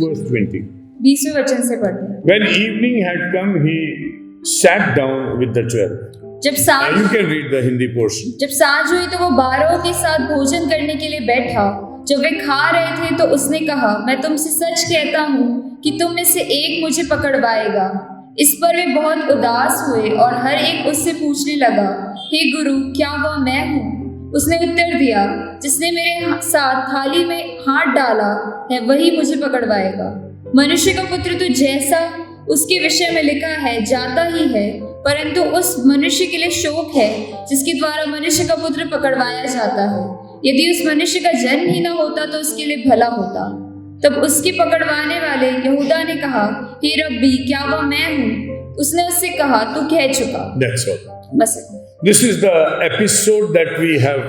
verse 20. 20वें वचन से पढ़ते हैं। When evening had come, he sat down with the 12. जब Now सांझ you can read the Hindi portion. जब सांझ हुई तो वो 12 के साथ भोजन करने के लिए बैठा। जब वे खा रहे थे तो उसने कहा, मैं तुमसे सच कहता हूँ कि तुम में से एक मुझे पकड़वाएगा। इस पर वे बहुत उदास हुए और हर एक उससे पूछने लगा, हे गुरु, क्या वह मैं हूँ? उसने उत्तर दिया, जिसने मेरे साथ थाली में हाथ डाला है वही मुझे पकड़वाएगा। मनुष्य का पुत्र तो जैसा उसके विषय में लिखा है जाता ही है, परंतु उस मनुष्य के लिए शोक है जिसके द्वारा मनुष्य का पुत्र पकड़वाया जाता है। यदि उस मनुष्य का जन्म ही न होता तो उसके लिए भला होता। तब उसके पकड़वाने वाले यहूदा ने कहा, हे रब्बी, क्या वह मैं हूँ? उसने उससे कहा, तू कह चुका। That's all. बस। This is the episode that we have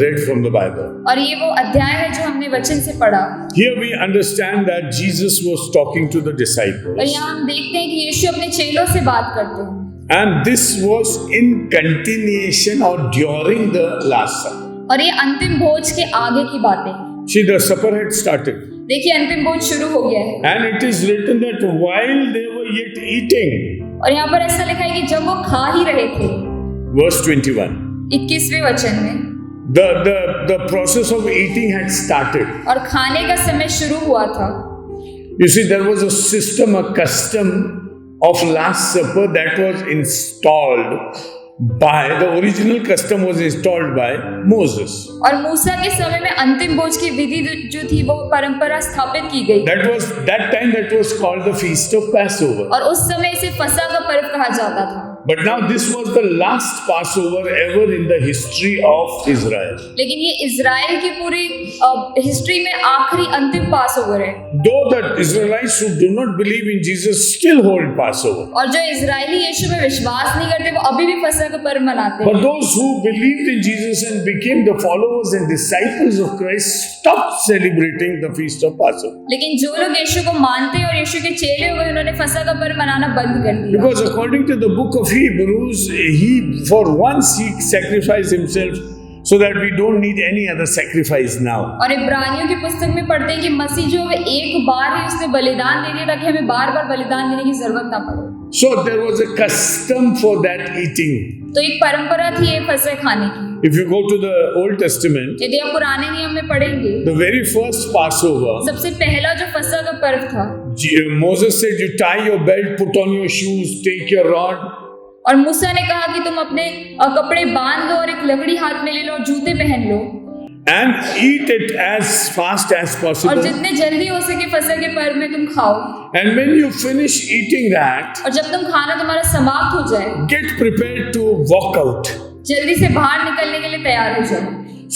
read from the Bible. और ये वो अध्याय है जो हमने वचन से पढ़ा। Here we understand that Jesus was talking to the और disciples. यहाँ हम देखते हैं कि यीशु अपने चेलों से बात करते हैं। And this was in continuation or during the Last Supper. और ये अंतिम भोज के आगे की बातें हैं। See, the supper had started. देखिए, अंतिम भोज शुरू हो गया है। And it is written that while they were yet eating, और यहाँ पर ऐसा लिखा है कि जब वो खा ही रहे थे, verse 21, 21वें वचन में, the process of eating had started. और खाने का समय शुरू हुआ था। You see, there was a system, a custom of Last Supper that was installed by, the original custom was installed by Moses. और मूसा के समय में अंतिम भोज की विधि जो थी वो परंपरा स्थापित की गई। That was called the Feast of Passover. और उस समय इसे फसह का पर्व कहा जाता था। But now this was the last Passover ever in the history of Israel. लेकिन ये इजराइल की पूरी हिस्ट्री में आखिरी अंतिम पासओवर है। Though the Israelites who do not believe in Jesus still hold Passover. और जो इजरायली यीशु में विश्वास नहीं करते वो अभी भी फसह का पर्व मनाते हैं। But those who believed in Jesus and became the followers and disciples of Christ stopped celebrating the Feast of Passover. लेकिन जो लोग यीशु को मानते और यीशु के चेले हुए उन्होंने फसह का पर्व मनाना बंद कर दिया। Because according to the book of Hebrews, for once he sacrificed himself so that we don't need any other sacrifice now. और इब्रानियों की पुस्तक में पढ़ते हैं कि मसीह जो है एक बार ही उसने बलिदान दे दिया ताकि हमें बार-बार बलिदान देने की जरूरत ना पड़े। So there was a custom for that eating. तो एक परंपरा थी ये फसह खाने की। If you go to the Old Testament, यदि आप पुराने नियम में पढ़ेंगे, the very first Passover, सबसे पहला जो फसह का पर्व था, Moses said, you tie your belt, put on your shoes, take your rod. और मूसा ने कहा कि तुम अपने कपड़े बांध लो और एक लकड़ी हाथ में ले लो और जूते पहन लो and eat it as fast as और possible. जितने जल्दी हो सके फसह के पर्व में तुम खाओ। And when you finish eating that, और जब तुम खाना तुम्हारा समाप्त हो जाए, get prepared to walk out. जल्दी से बाहर निकलने के लिए तैयार हो जाओ।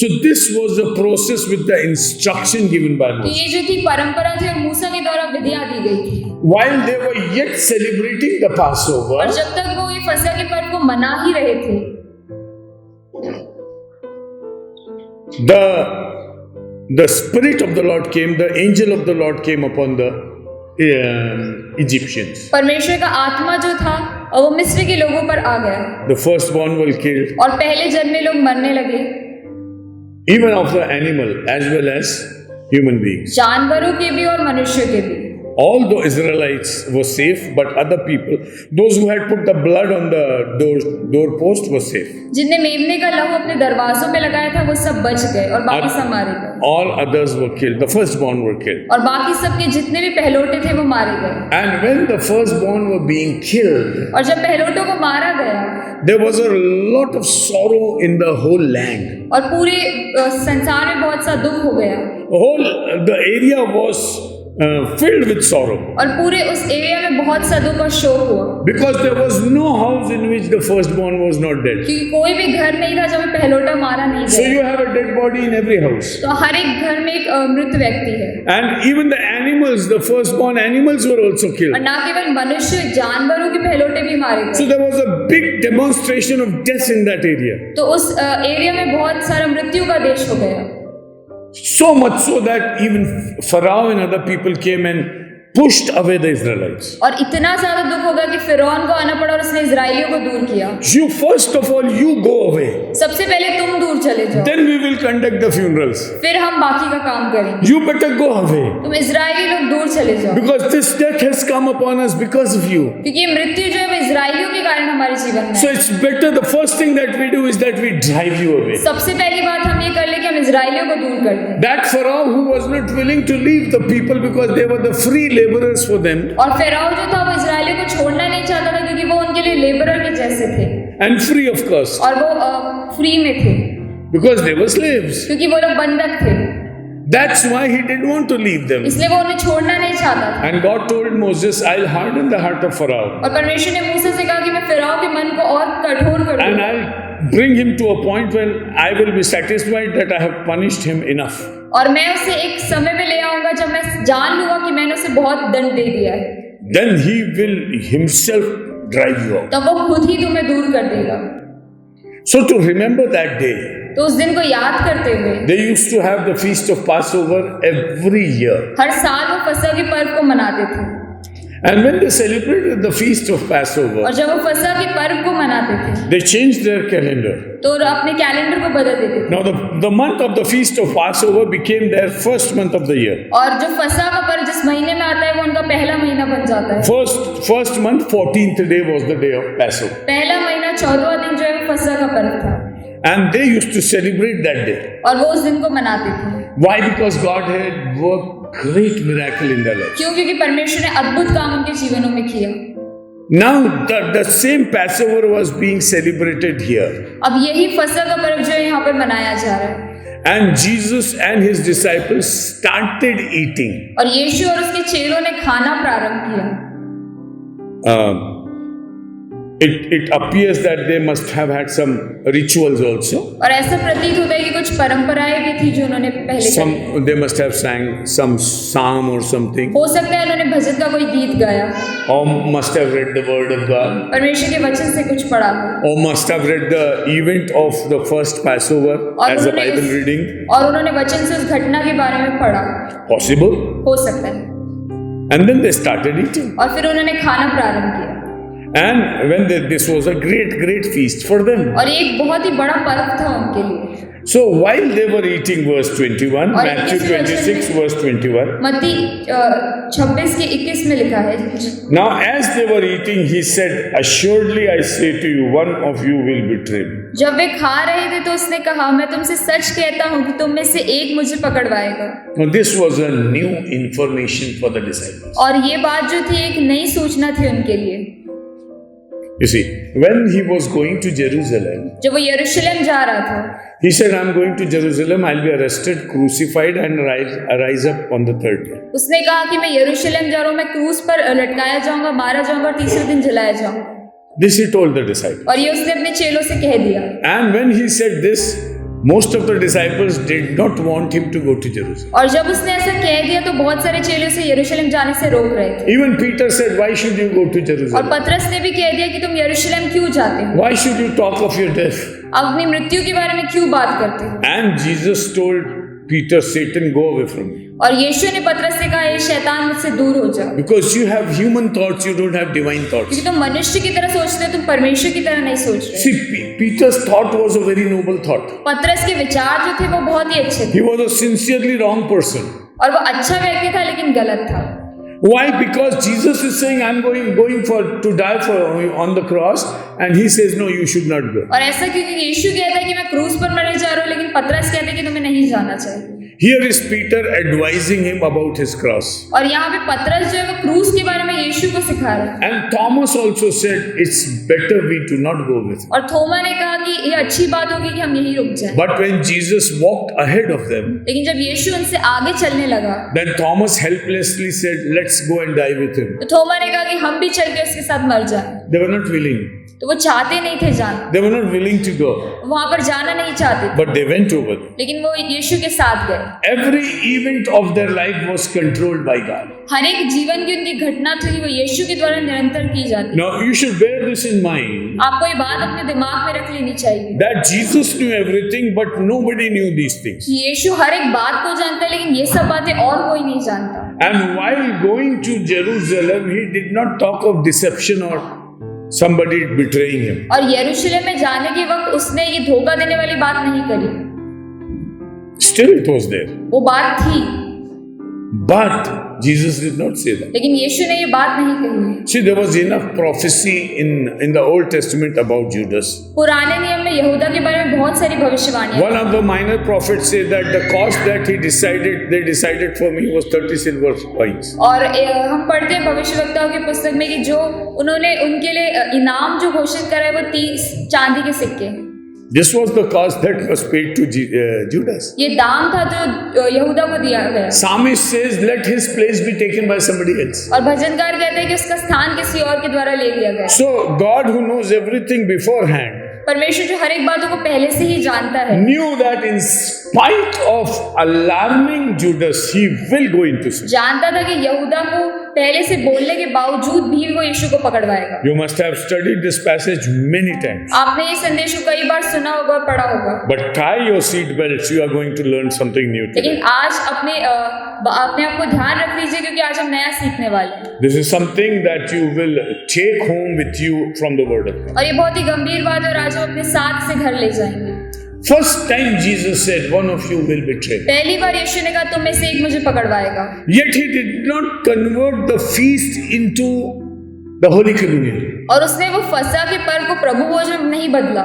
So this was the process with the instruction given by तो Moses. ये जो थी परंपरा थी और मूसा के द्वारा विधियां दी गई थी। While they were yet celebrating the Passover, और जब तक वो ये फसह के पर्व को मना ही रहे थे, the Spirit of the Lord came, the angel of the Lord came upon the Egyptians. परमेश्वर का आत्मा जो था और वो मिस्र के लोगों पर आ गया The firstborn were killed, और पहले जन्मे लोग मरने लगे, even of the animal as well as human beings. जानवरों के भी और मनुष्यों के भी। All the Israelites were safe, but other people, those who had put the blood on the doorpost, were safe. जिनने मेमने का लहू अपने दरवाजों पे लगाया था वो सब बच गए और बाकी सब मारे गए। All others were killed. The firstborn were killed. और बाकी सबके जितने भी पहलोटे थे वो मारे गए। And when the firstborn were being killed, और जब पहलोटों को मारा गया, there was a lot of sorrow in the whole land. और पूरे संसार में बहुत सा दुख हो गया। The area was filled with sorrow. और पूरे उस एरिया में बहुत सा दुख और शोक हुआ। Because there was no house in which the firstborn was not dead. क्योंकि कोई भी घर नहीं था जब पहलोटा मारा नहीं So गया। you have a dead body in every house. तो हर एक घर में एक मृत व्यक्ति है। And even the animals, the firstborn animals were also और killed. ना केवल मनुष्य, जानवरों के पहलोटे भी मारे So गए। there was a big demonstration of death in that area. तो उस एरिया में बहुत सारा मृत्यु का देश हो गया। So much so that even Pharaoh and other people came and pushed away the Israelites. और इतना ज्यादा दुख होगा कि फिरौन को आना पड़ा और उसने इजराइलियों को दूर किया। You first of all, you go away. सबसे पहले तुम दूर चले जाओ, Then we will conduct the funerals. फिर हम बाकी का काम करेंगे। You better go away. तुम इजराइली लोग दूर चले जाओ, Because this death has come upon us because of you. क्योंकि ये मृत्यु जो है वो इजराइलियों के कारण हमारे जीवन में So है। it's better, the first thing that we do is that we drive you away. सबसे पहली बात हम ये कर ले कि हम इजराइलियों को दूर कर दें। That Pharaoh who was not willing to leave the people because they were the free laborers for them और फिरौन जो था वो इजराइलियों को छोड़ना नहीं चाहता था, क्योंकि वो उनके लिए लेबरर के जैसे थे and free of course और वो फ्री में थे, because they were slaves. क्योंकि वो लोग बंधक थे, That's why he didn't want to leave them. इसलिए वो उन्हें छोड़ना नहीं चाहता था। And God told Moses, I'll harden the heart of Pharaoh और परमेश्वर ने मूसा से कहा कि मैं फिरौन के मन को और कठोर कर and दूंगा I'll bring him to a point when I will be satisfied that I have punished him enough. और मैं उसे एक समय में ले आऊंगा जब मैं जान लूंगा कि मैंने उसे बहुत दंड दे दिया है, Then he will himself drive you out. तब वो खुद ही तुम्हें दूर कर देगा। So to remember that day, तो उस दिन को याद करते हुए they used to have the feast of Passover every year. हर साल वो फसह के पर्व को मनाते थे, And when they celebrated the feast of Passover, और जब वो फसह के पर्व को मनाते थे they changed their calendar. तो अपने कैलेंडर को बदल देते थे, Now the month of the feast of Passover became their first month of the year. और जो फसह का पर्व जिस महीने में आता है वो उनका पहला महीना बन जाता है। First month, 14th day was the day of Passover. पहला महीना 14वां दिन जो है वो फसह का पर्व था, And they used to celebrate that day. और वो उस दिन को मनाते थे। Why? Because God had worked great miracle in their lives. क्यों? क्योंकि परमेश्वर ने अद्भुत काम उनके जीवनों में किया। Now the same Passover was being celebrated here. अब यही फसह का पर्व जो है यहाँ पर मनाया जा रहा है, And Jesus and his disciples started eating. और यीशु और उसके चेलों ने खाना प्रारंभ किया। It appears that they must have had some rituals also. और ऐसा प्रतीत होता है कि कुछ परंपराएं भी थी जो उन्होंने पहले Some करी। they must have sang some psalm or something, हो सकता है उन्होंने भजन का कोई गीत गाया, or must have read the word of God, परमेश्वर के वचन से कुछ पढ़ा हो, or must have read the event of the first Passover और as a उन्होंने Bible उस- reading. और उन्होंने वचन से उस घटना के बारे में पढ़ा, Possible. हो सकता है। And then they started eating. और फिर उन्होंने खाना प्रारंभ किया, And when this was a great feast for them. और ये एक बहुत ही बड़ा पर्व था उनके लिए। So while they were eating, verse 21, और Matthew 21 26, verse 21. मत्ती 26 के 21 में लिखा है, Now as they were eating, he said, Assuredly I say to you, one of you will betray me. जब वे खा रहे थे तो उसने कहा, मैं तुमसे सच कहता हूँ कि तुम में से एक मुझे पकड़वाएगा। Now this was a new information for the disciples. और ये बात जो थी एक नई सूचना थी उनके लिए। You see, when he was going to Jerusalem, जब वो यरूशलेम जा रहा था, he said, I'm going to Jerusalem, I'll be arrested, crucified and rise up on the third day. उसने कहा कि मैं यरूशलेम जा रहा हूँ, मैं क्रूस पर लटकाया जाऊंगा, मारा जाऊंगा और तीसरे दिन जलाया जाऊंगा। This he told the disciples. और ये उसने अपने चेलों से कह दिया। And when he said this, most of the disciples did not want him to go to Jerusalem. और जब उसने ऐसा कह दिया तो बहुत सारे चेले उसे यरूशलेम जाने से रोक रहे थे। Even Peter said, Why should you go to और Jerusalem? पतरस ने भी कह दिया कि तुम यरूशलेम क्यों जाते हो? Why should you talk of your death? अब अपनी मृत्यु के बारे में क्यों बात करते हो? And Jesus told Peter, Satan, go away from me. और यीशु ने पतरस से कहा, ये शैतान मुझसे दूर हो जा, Because you have human thoughts, you don't have divine thoughts. क्योंकि तुम मनुष्य की तरह सोचते हो, तुम परमेश्वर की तरह नहीं सोच रहे। See, Peter's thought was a very noble thought. पतरस के विचार जो थे वो बहुत ही अच्छे थे, He was a sincerely wrong person. और वो अच्छा व्यक्ति था लेकिन गलत था। Why? Because Jesus is saying, I'm going to die on the cross, and he says, no, you should not go. और ऐसा क्योंकि यीशु कहता है कि मैं क्रूस पर मरने जा रहा हूँ, लेकिन पतरस कहते हैं कि तुम्हें नहीं जाना चाहिए। Here is Peter advising him about his cross. और यहाँ पे पतरस जो है वो क्रूस के बारे में यीशु को सिखा रहा है। And Thomas also said, it's better we do not go with him. और थोमा ने कहा कि ये अच्छी बात होगी कि हम यहीं रुक जाएं। But when Jesus walked ahead of them, लेकिन जब यीशु उनसे आगे चलने लगा, then Thomas helplessly said, let's go and die with him. तो थोमा ने कहा कि हम भी चल के उसके साथ मर जाएं। They were not willing. तो वो चाहते नहीं थे जाना, They were not willing to go, वहां पर जाना नहीं चाहते थे, but they went over there. लेकिन वो यीशु के साथ गए। Every event of their life was controlled by God. हर एक जीवन की उनकी घटना थी वो यीशु के द्वारा निरंतर की जाती। Now you should bear this in mind आपको ये बात अपने दिमाग में रख लेनी चाहिए that Jesus knew everything, but nobody knew these things. कि यीशु हर एक बात को जानता है, लेकिन ये सब बातें और कोई नहीं जानता। And while going to Jerusalem, he did not talk of deception or somebody betraying him. और यरूशलेम में जाने के वक्त उसने ये धोखा देने वाली बात नहीं करी, Still it was there. वो बात थी, But Jesus did not say that. लेकिन यीशु ने ये बात नहीं कही। See, there was enough prophecy in the Old Testament about Judas. पुराने नियम में यहूदा के बारे में बहुत सारी भविष्यवाणियां। One of the minor prophets said that the cost that they decided for me was 30 silver coins. और हम पढ़ते हैं भविष्यवक्ताओं की पुस्तक में कि जो उन्होंने उनके लिए इनाम जो घोषित करा है वो 30 चांदी के सिक्के। This was the cost that was paid to Judas. ये दाम था जो यहूदा को दिया गया। Psalmist says, let his place be taken by somebody else. और भजनकार कहते हैं कि उसका स्थान किसी और के द्वारा ले लिया गया। So God, who knows everything beforehand, परमेश्वर जो हर एक बातों को पहले से ही जानता है, knew that in spite of alarming Judas, he will go into sin. जानता था कि यहूदा को पहले से बोलने के बावजूद भी वो यीशु को पकड़वाएगा। You must have studied this passage many times. आपने ये संदेश को कई बार सुना होगा और पढ़ा होगा। But tie your seat belts, you are going to learn something new today. लेकिन आज अपने आप को ध्यान रख लीजिए, क्योंकि आज हम नया सीखने वाले हैं। This is something that you will take home with you from the Word of God. और ये बहुत ही गंभीर बात है और आज हम अपने साथ से घर ले जाएंगे। First time Jesus said, one of you will betray me. पहली बार यीशु ने कहा तुम में से एक मुझे पकड़वाएगा। Yet he did not convert the feast into the Holy Communion. और उसने वो फसह के पर्व को प्रभु भोज में नहीं बदला।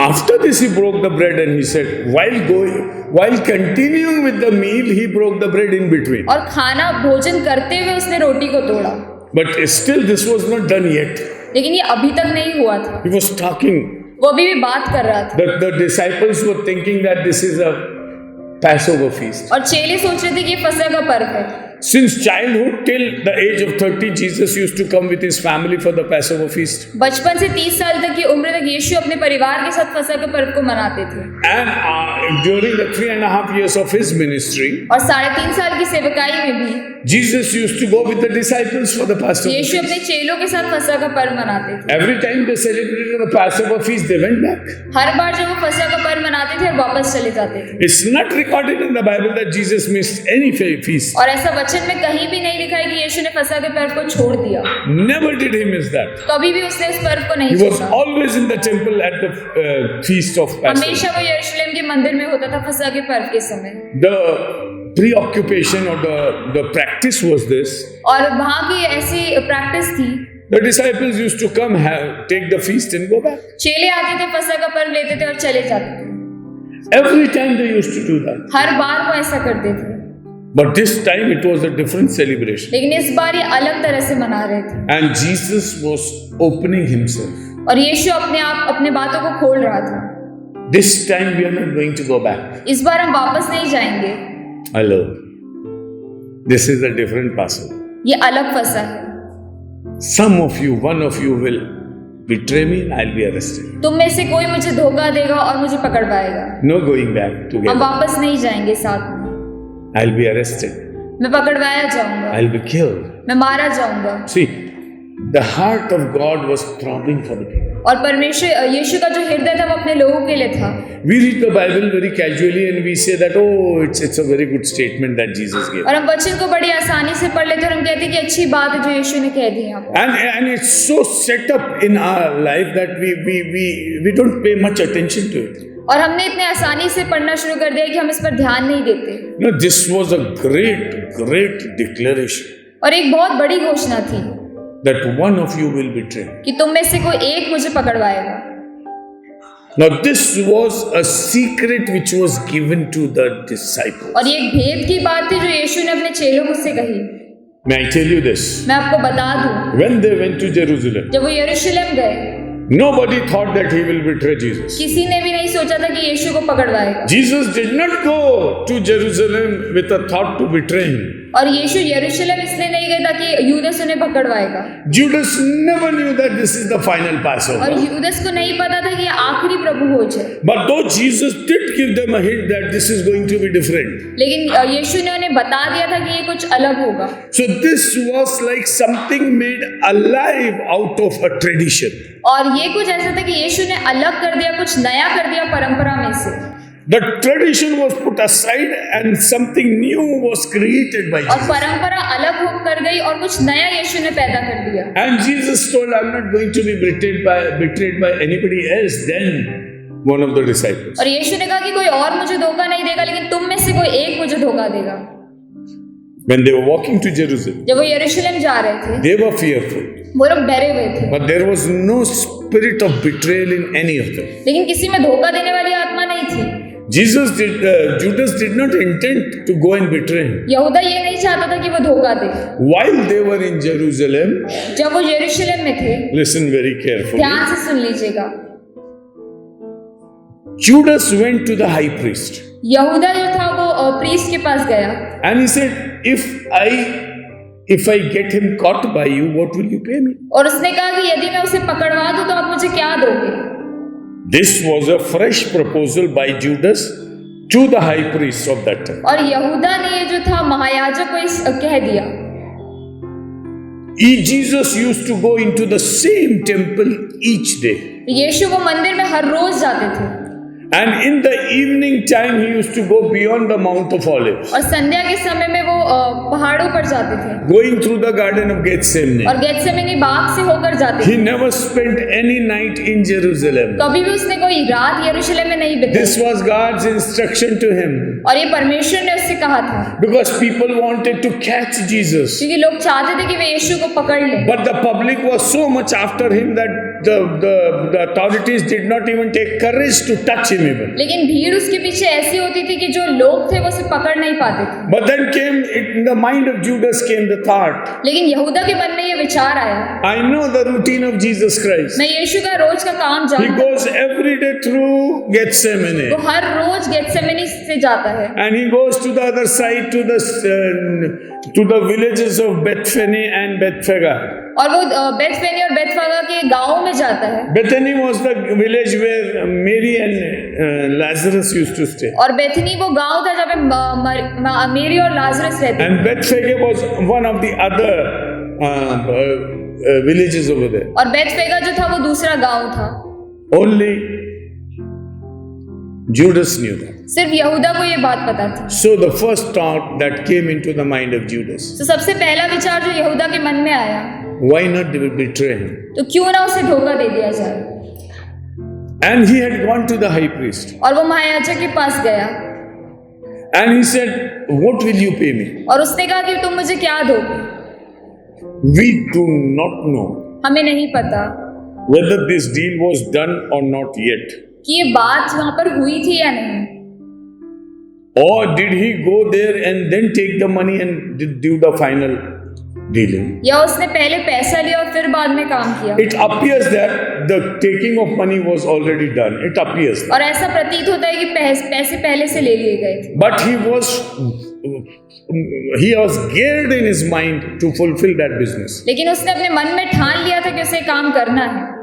After this he broke the bread and he said, while continuing with the meal, he broke the bread in between. और खाना भोजन करते हुए उसने रोटी को तोड़ा। But still this was not done yet. लेकिन ये अभी तक नहीं हुआ था। He was talking. वो अभी भी बात कर रहा था। The disciples were thinking that this is a Passover feast. और चेले सोच रहे थे कि ये फसह का पर्व है। Since childhood till the age of 30, Jesus used to come with his family for the Passover feast. बचपन से 30 साल तक की उम्र तक यीशु अपने परिवार के साथ फसह के पर्व को मनाते थे। And during the 3.5 years of his ministry, और 3.5 साल की सेवकाई में भी Jesus used to go with the disciples for the Passover यीशु अपने feast. चेलों के साथ फसह का पर्व मनाते थे। Every time they celebrated the Passover feast, they went back. हर बार जब वो फसह का पर्व मनाते थे और वापस चले जाते थे। It's not recorded in the Bible that Jesus missed any feast. और ऐसा वचन में कहीं भी नहीं लिखा है कि यीशु ने फसह के पर्व को छोड़ दिया। Never did he miss that. कभी भी उसने उस पर्व को नहीं He was छोड़ा। always in the temple at the feast of Passover. हमेशा वो यरूशलेम के मंदिर में होता था फसह के पर्व के समय। The preoccupation or the practice was this. और वहाँ की ऐसी प्रैक्टिस थी, The disciples used to come, take the feast and go back. चेले आते थे फसह का पर्व लेते थे और चले जाते थे। Every time they used to do that. हर बार वो ऐसा करते थे। But this time it was a different celebration. लेकिन इस बार ये अलग तरह से मना रहे थे। And Jesus was opening himself. और यीशु अपने आप अपने बातों को खोल रहा था। This time we are not going to go back. इस बार हम वापस नहीं जाएंगे। Hello. This is a different Passover. ये अलग फसह है। Some of you, one of you will betray me and I'll be arrested. तुम में से कोई मुझे धोखा देगा और मुझे पकड़वाएगा। No going back हम together. वापस नहीं जाएंगे साथ में। I'll be arrested. मैं पकड़वाया जाऊंगा, I'll be killed. मैं मारा जाऊंगा। See, the heart of God was throbbing for the people. और परमेश्वर यीशु का जो हृदय था वो अपने लोगों के लिए था। We read the Bible very casually and we say that, oh, it's a very good statement that Jesus gave. और हम वचन को बड़ी आसानी से पढ़ लेते हैं और हम कहते हैं कि अच्छी बात है जो यीशु ने कह दी यहाँ पर। And it's so set up in our life that we don't pay much attention to it. और हमने इतने आसानी से पढ़ना शुरू कर दिया कि हम इस पर ध्यान नहीं देते। No, this was a great declaration और एक बहुत बड़ी घोषणा थी that one of you will betray. कि तुम में से कोई एक मुझे पकड़वाएगा। Now this was a secret which was given to the disciples. और ये एक भेद की बात थी जो यीशु ने अपने चेलों से कही। May I tell you this? मैं आपको बता दूं, When they went to Jerusalem, जब वो यरूशलेम गए, nobody thought that he will betray Jesus. किसी ने भी नहीं सोचा था कि यीशु को पकड़वाएगा। Jesus did not go to Jerusalem with a thought to betray him. और यीशु यरूशलेम इसलिए नहीं गए ताकि यूदस उन्हें पकड़वाएगा। Judas never knew that this is the final और Passover. यूदस को नहीं पता था कि ये आखिरी प्रभु भोज है। But though Jesus did give them a hint that this is going to be different. लेकिन यीशु ने उन्हें बता दिया था कि ये कुछ अलग होगा। So this was like something made alive out of a tradition. और ये कुछ ऐसा था कि यीशु ने अलग कर दिया, कुछ नया कर दिया परंपरा में से। The tradition was put aside and something new was created by और Jesus. परंपरा अलग हो कर गई और कुछ नया यीशु ने पैदा कर दिया। And Jesus told, I'm not going to be betrayed by anybody else than one of the disciples. और यीशु ने कहा कि कोई और मुझे धोखा नहीं देगा, लेकिन तुम में से कोई एक मुझे धोखा देगा। When they were walking to Jerusalem, जब वो यरूशलेम जा रहे थे, they were fearful. वो लोग डरे हुए थे, But there was no spirit of betrayal in any of them. लेकिन किसी में धोखा देने वाली आत्मा नहीं थी। Judas did not intend to go and betray him. यहूदा ये नहीं चाहता था कि वो धोखा दे। While they were in Jerusalem, जब वो यरूशलेम में थे, listen very carefully. ध्यान से सुन लीजिएगा, Judas went to the high priest यहूदा जो था वो प्रीस्ट के पास गया and he said, if I get him caught by you, what will you pay me? और उसने कहा कि यदि मैं उसे पकड़वा दूं तो आप मुझे क्या दोगे। This was a fresh proposal by Judas to the high priest of that time. और यहूदा ने ये जो था महायाजक को कह दिया। Jesus used to go into the same temple each day. यीशु वो मंदिर में हर रोज जाते थे And in the evening time, he used to go beyond the Mount of Olives, और संध्या के समय में वो पहाड़ों पर जाते थे going through the Garden of Gethsemane. और गेत्सेमनी बाग से होकर जाते थे। He never spent any night in Jerusalem. कभी भी उसने कोई रात यरूशलेम में नहीं बिताई This was God's instruction to him. और ये परमेश्वर ने उससे कहा था, Because people wanted to catch Jesus. क्योंकि लोग चाहते थे कि वे यीशु को पकड़ लें। But the public was so much after him that the authorities did not even take courage to touch him even. लेकिन भीड़ उसके पीछे ऐसी होती थी कि जो लोग थे वो उसे पकड़ नहीं पाते थे। But then came, in the mind of Judas came the thought, लेकिन यहूदा के मन में ये विचार आया, I know the routine of Jesus Christ. मैं यीशु का रोज का काम He जानता हूँ। goes every day through Gethsemane. वो हर रोज गेत्सेमनी से जाता है And he goes to the other side to the villages of Bethphage and Bethphage. और वो बेथफेनी और बेथफागा के गांवों में जाता है। Bethany was the village where Mary and Lazarus used to stay. और बेथनी वो गांव था जहाँ पे मेरी और लाजरस रहते थे। And Bethphage was one of the other villages over there. और बेथफेगा जो था वो दूसरा गांव था। Only Judas knew that. सिर्फ यहूदा को ये बात पता थी। So the first thought that came into the mind of Judas, तो सबसे पहला विचार जो यहूदा के मन में आया, why not betray him? तो क्यों ना उसे धोखा दे दिया जाए। And he had gone to the high priest. और वो महायाजक के पास गया And he said, what will you pay me? और उसने कहा कि तुम मुझे क्या दोगे। We do not know हमें नहीं पता whether this deal was done or not yet. कि ये बात वहां पर हुई थी या नहीं, Or did he go there and then take the money and do the final dealing? या उसने पहले पैसा लिया और फिर बाद में काम किया। It appears that the taking of money was already done. It appears. और ऐसा प्रतीत होता है कि पैसे पहले से ले लिए गए थे। But he was geared in his mind to fulfill that business. लेकिन उसने अपने मन में ठान लिया था कि उसे काम करना है।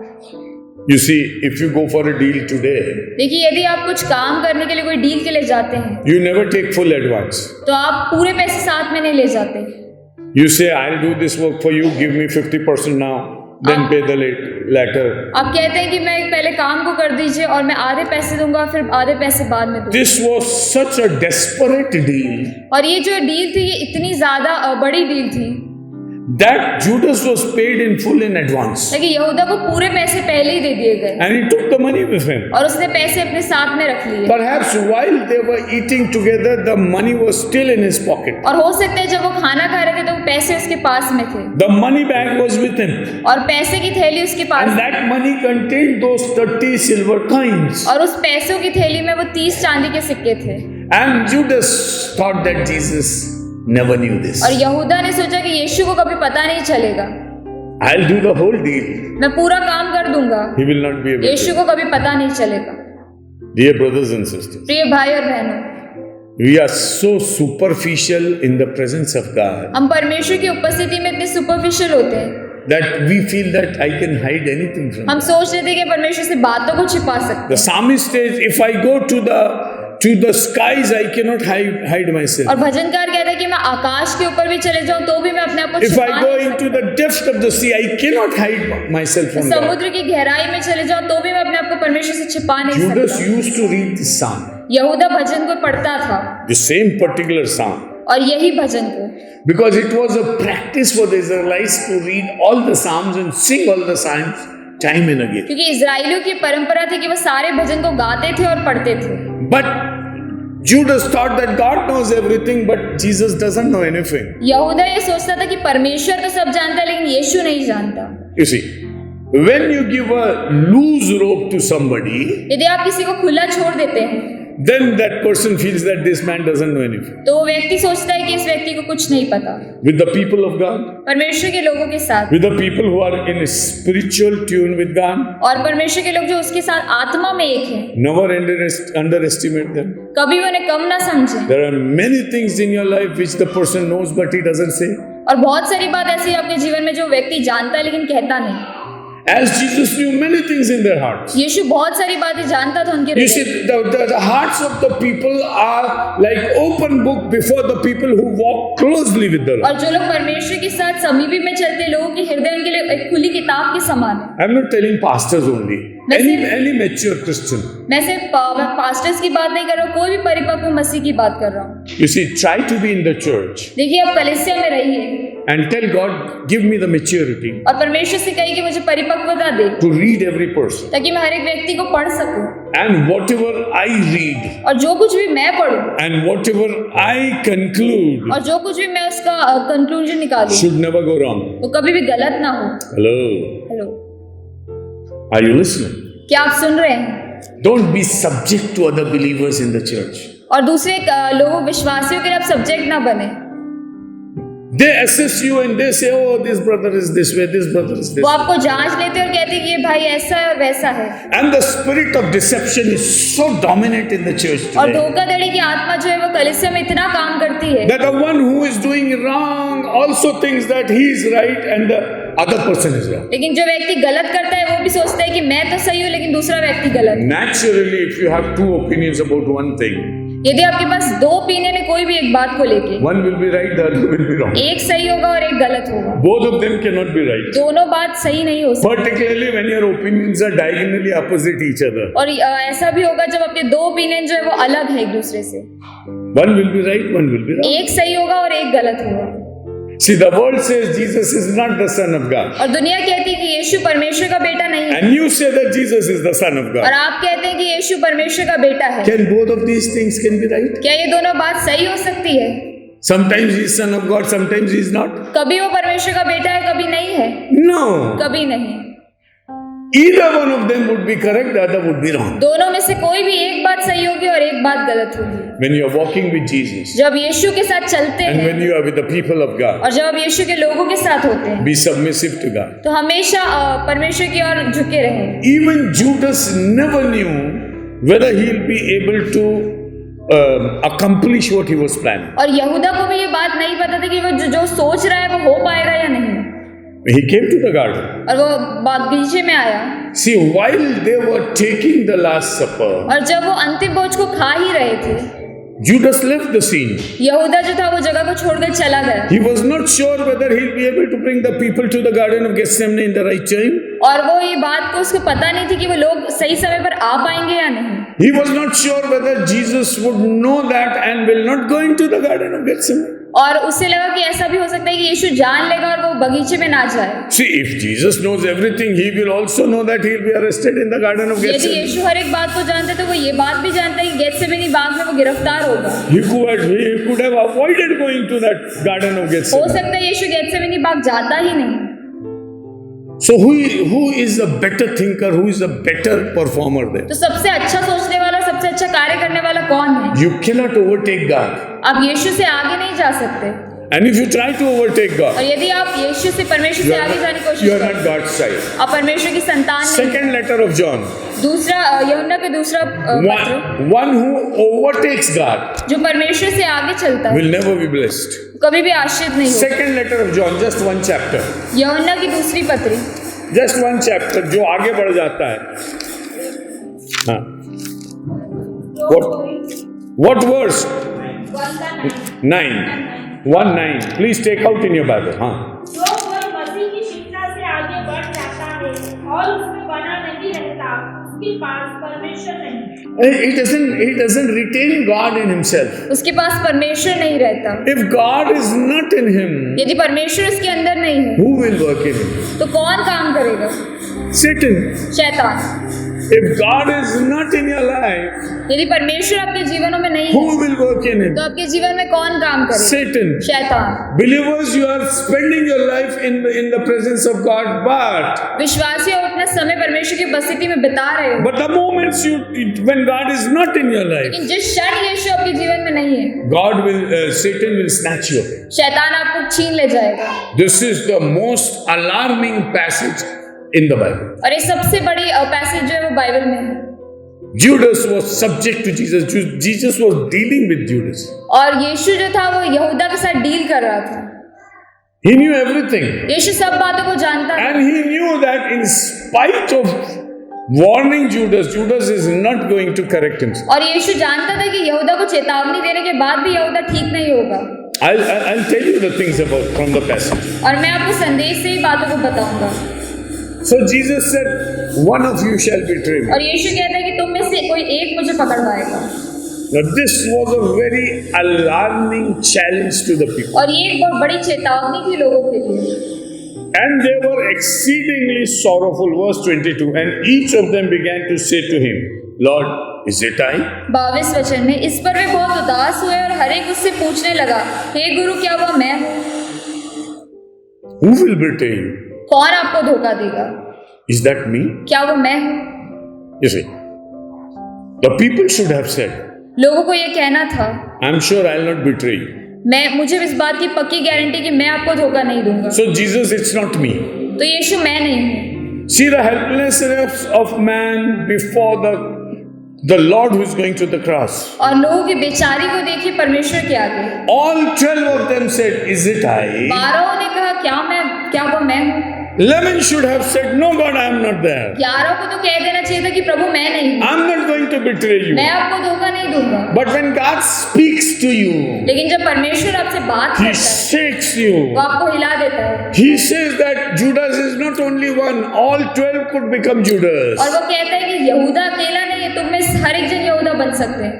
You see, if you go for a deal today, देखिए, यदि आप कुछ काम करने के लिए कोई डील के लिए जाते हैं you never take full advance. तो आप पूरे पैसे साथ में नहीं ले जाते। You say, I'll do this work for you, give me 50% now, then pay the later. आप कहते हैं कि मैं पहले काम को कर दीजिए और मैं आधे पैसे दूंगा फिर आधे पैसे बाद में दूंगा। This was such a desperate deal और ये जो डील थी ये इतनी ज्यादा बड़ी डील थी that Judas was paid in full in advance. लेकिन यहूदा को पूरे पैसे पहले ही दे दिए गए And he took the money with him. और उसने पैसे अपने साथ में रख लिए। Perhaps while they were eating together, the money was still in his pocket. और हो सकता है जब वो खाना खा रहे थे तो पैसे उसके पास में थे The money bag was with him. और पैसे की थैली उसके पास And that money contained those 30 silver coins. और उस पैसों की थैली में वो 30 चांदी के सिक्के थे। And Judas thought that Jesus never knew this. और यहूदा ने सोचा कि यीशु को कभी पता नहीं चलेगा, I'll do the whole deal. मैं पूरा काम कर दूंगा, He will not be able Yeshu to. को कभी पता नहीं चलेगा। Dear brothers and sisters, प्रिय भाई और बहनों, We are so superficial in the presence of God हम परमेश्वर की उपस्थिति में इतने सुपरफिशियल होते हैं, that we feel that I can hide anything from हम God. सोच लेते हैं कि परमेश्वर से बातों को छिपा सकते The psalmist says, if I go to the skies, I cannot hide myself. और भजनकार कहता है कि मैं आकाश के ऊपर भी चले जाऊं तो भी मैं अपने आप को If छिपा I go नहीं into सकता। the depth of the sea, I cannot hide myself from God. समुद्र की गहराई में चले जाऊं तो भी मैं अपने आप को परमेश्वर से छिपा नहीं Judas सकता। used to read this psalm, यहूदा भजन को पढ़ता था the same particular psalm, और यही भजन को, because it was a practice for the Israelites to read all the psalms and sing all the psalms time and again. क्योंकि इजरायलियों की परंपरा थी कि वो सारे भजन को गाते थे और पढ़ते थे। But Judas thought that God knows everything, but Jesus doesn't know anything. यहूदा ये सोचता था कि परमेश्वर तो सब जानता है लेकिन यीशु नहीं जानता। You see, when you give a loose rope to somebody, यदि आप किसी को खुला छोड़ देते हैं then that person feels that this man doesn't know anything. तो वो व्यक्ति सोचता है कि इस व्यक्ति को कुछ नहीं पता। With the people of God, परमेश्वर के लोगों के साथ with the people who are in a spiritual tune with God, और परमेश्वर के लोग जो उसके साथ आत्मा में एक हैं, never underestimate them. कभी भी उन्हें कम ना समझें। There are many things in your life which the person knows but he doesn't say. और बहुत सारी बात ऐसी है आपके जीवन में जो व्यक्ति जानता है लेकिन कहता नहीं। As Jesus knew many things in their hearts. यीशु बहुत सारी बातें जानता था उनके You see, हृदय। the hearts of the people are like open book before the people who walk closely with the Lord. और जो लोग परमेश्वर के साथ समीपी में चलते लोगों के हृदय उनके लिए एक खुली किताब के समान है। I'm not telling pastors only. Any mature Christian. मैं सिर्फ पास्टर्स की बात नहीं कर रहा हूँ, कोई भी परिपक्व मसीह की बात कर रहा हूँ। You see, try to be in the church देखिए आप कलीसिया में रहिए and tell God, give me the maturity और परमेश्वर से कहिए कि मुझे परिपक्वता दे to read every person. ताकि मैं हर एक व्यक्ति को पढ़ सकूं And whatever I read और जो कुछ भी मैं पढ़ूं and whatever I conclude और जो कुछ भी मैं उसका कंक्लूजन निकालूं should never go wrong. वो कभी भी गलत ना हो। Hello? Hello, Are you listening? क्या आप सुन रहे हैं? Don't be subject to other believers in the church. और दूसरे लोगों विश्वासियों के लिए आप सब्जेक्ट ना बने। They assess you and they say, oh, this brother is this way, this brother is this वो way. आपको जांच लेते हैं और कहते हैं कि ये भाई ऐसा है और वैसा है। And the spirit of deception is so dominant in the church और today धोखाधड़ी की आत्मा जो है वो कलीसिया में इतना काम करती है that the one who is doing wrong also thinks that he is right and the other person is wrong. लेकिन जो व्यक्ति गलत करता है वो भी सोचता है कि मैं तो सही हूँ लेकिन दूसरा व्यक्ति गलत। Naturally, if you have two opinions about one thing, यदि आपके पास दो ओपिनियन है कोई भी एक बात को लेके, one will be right, the other will be wrong. एक सही होगा और एक गलत होगा, Both of them cannot be right. दोनों बात सही नहीं हो सकती। Particularly when your opinions are diagonally opposite each other. और ऐसा भी होगा जब आपके दो ओपिनियन जो है वो अलग है एक दूसरे से, One will be right, one will be wrong. एक सही होगा और एक गलत होगा। See, the world says Jesus is not the Son of God. और दुनिया कहती है कि यीशु परमेश्वर का बेटा नहीं है And you say that Jesus is the Son of और God. आप कहते हैं कि यीशु परमेश्वर का बेटा है। Can both of these things can be right? क्या ये दोनों बात सही हो सकती है? Sometimes he is Son of God, sometimes he is not. कभी वो परमेश्वर का बेटा है कभी नहीं है, No. कभी नहीं। Either one of them would be correct, the other would be wrong. दोनों में से कोई भी एक बात सही होगी और एक बात गलत होगी। When you are walking with Jesus जब यीशु के साथ चलते and हैं when you are with the people of God, और जब आप यीशु के लोगों के साथ होते हैं be submissive to God. तो हमेशा परमेश्वर की ओर झुके रहें। Even Judas never knew whether he will be able to accomplish what he was planning. और यहूदा को भी ये बात नहीं पता था कि वो जो सोच रहा है वो हो पाएगा या नहीं। He came to the garden. और वो बगीचे में आया See, while they were taking the Last Supper, और जब वो अंतिम भोज को खा ही रहे थे Judas left the scene. यहूदा जो था वो जगह को छोड़कर चला गया He was not sure whether he'll be able to bring the people to the Garden of Gethsemane in the right time. और वो ये बात को उसको पता नहीं थी कि वो लोग सही समय पर आ पाएंगे या नहीं। He was not sure whether Jesus would know that and will not go into the Garden of Gethsemane. और उससे लगा कि ऐसा भी हो सकता है कि यीशु जान लेगा और वो बगीचे में ना जाए। See, if Jesus knows everything, he will also know that he'll be arrested in the Garden of यदि Gethsemane. यीशु हर एक बात को जानता है तो वो ये बात भी जानता है कि गेत्सेमनी बाग में वो गिरफ्तार होगा। He could have avoided going to that Garden of हो Gethsemane. सकता है यीशु गेत्सेमनी बाग जाता ही नहीं। So who is a better thinker? Who is a better performer there? तो सबसे अच्छा सोचने वाला, सबसे अच्छा कार्य करने वाला कौन है? You cannot overtake God. आप यीशु से आगे नहीं जा सकते। And if you try to overtake God, और यदि आप यीशु से परमेश्वर से आगे जाने की you कोशिश are not करें, God's child. आप परमेश्वर की संतान नहीं। Second letter of John. दूसरा यूहन्ना का दूसरा पत्र, One who overtakes God जो परमेश्वर से आगे चलता है will never be blessed. कभी भी आशीष नहीं होगा। Second letter of John, just one chapter. यूहन्ना की दूसरी पत्री, Just one chapter, जो आगे बढ़ जाता है. हाँ. What verse? 9. 1:9. Please take out in your Bible. हाँ. जो कोई मसीह की शिक्षा से आगे बढ़ जाता है और उसमें बना नहीं रहता, उसके पास परमेश्वर नहीं। He doesn't retain God in himself. उसके पास परमेश्वर नहीं रहता। If God is not in him, यदि परमेश्वर उसके अंदर नहीं है who will work in him? तो कौन काम करेगा? Satan. शैतान। If God is not in your life, यदि परमेश्वर आपके जीवनों में नहीं who है will work in him? तो आपके जीवन में कौन काम करेगा? Satan. शैतान। Believers, you are spending your life in the presence of God, but विश्वासी और अपना समय परमेश्वर की उपस्थिति में बिता रहे हो, the moments when God is not in your life, लेकिन जिस क्षण यीशु आपके जीवन में नहीं है, Satan will snatch you away. शैतान आपको छीन ले जाएगा। This is the most alarming passage in the Bible. और ये सबसे बड़ी पैसेज जो है वो बाइबल में है। Judas was subject to Jesus. Jesus was dealing with Judas. और यीशु जो था वो यहूदा के साथ डील कर रहा था। He knew everything. यीशु सब बातों को जानता था And he knew that in spite of warning Judas is not going to correct himself. और यीशु जानता था कि यहूदा को चेतावनी देने के बाद भी यहूदा ठीक नहीं होगा। I'll tell you the things from the passage. और मैं आपको संदेश से ही बातों को बताऊंगा। So Jesus said, one of you shall betray me. और यीशु कहता है कि तुम में से कोई एक मुझे पकड़वाएगा। Now this was a very alarming challenge to the people. और ये एक बहुत बड़ी चेतावनी थी लोगों के लिए। And they were exceedingly sorrowful, verse 22, and each of them began to say to him, Lord, is it I? 22 वचन में, इस पर वे बहुत उदास हुए और हर एक उससे पूछने लगा, हे गुरु, क्या वह मैं हूँ? Who will betray you? कौन आपको धोखा देगा? Is that me? क्या वो मैं हूँ? You see, the people should have said, लोगों को ये कहना था, I'm sure I'll not betray you. मुझे इस बात की पक्की गारंटी कि मैं आपको धोखा नहीं दूंगा। So Jesus, it's not me. तो यीशु मैं नहीं हूँ। See the helplessness of man before the Lord who is going to the cross. और लोगों की बेचारी को देखिए परमेश्वर के आगे। All 12 of them said, is it I? 12 ने कहा, क्या वो मैं हूँ? 11 should have said, no God, I am not there. 11 को तो कह देना चाहिए था कि प्रभु मैं नहीं हूँ, I'm not going to betray you. मैं आपको धोखा नहीं दूंगा। But when God speaks to you, लेकिन जब परमेश्वर आपसे बात He करता है shakes वो you. आपको हिला देता है He says that Judas is not only one, all 12 could become Judas. और वो कहता है कि यहूदा अकेला नहीं है, तुम में से हर एक जन यहूदा बन सकते हैं।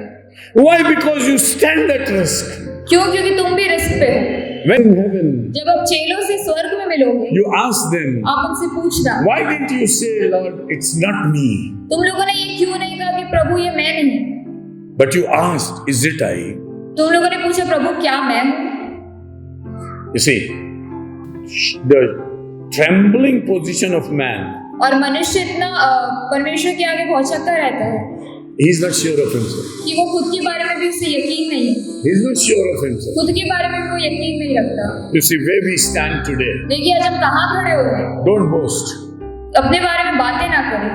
Why? Because you stand at risk. क्यों? क्योंकि तुम भी रिस्क पे हो। When in heaven, जब आप चेलों से स्वर्ग में मिलोगे, you ask them, आप उनसे पूछना, why didn't you say, Lord, it's not me? तुम लोगों ने ये क्यों नहीं कहा कि प्रभु ये मैं नहीं? But you asked, is it I? तुम लोगों ने पूछा, प्रभु क्या मैं हूँ? You see, the trembling position of man, और मनुष्य इतना परमेश्वर के आगे भौचक्का रहता है he is not sure of himself. कि वो खुद के बारे में भी उसे यकीन नहीं है, He is not sure of himself. खुद के बारे में भी वो यकीन नहीं रखता। You see, where we stand today, देखिए आज हम कहाँ खड़े हो गए, don't boast. अपने बारे में बातें ना करें,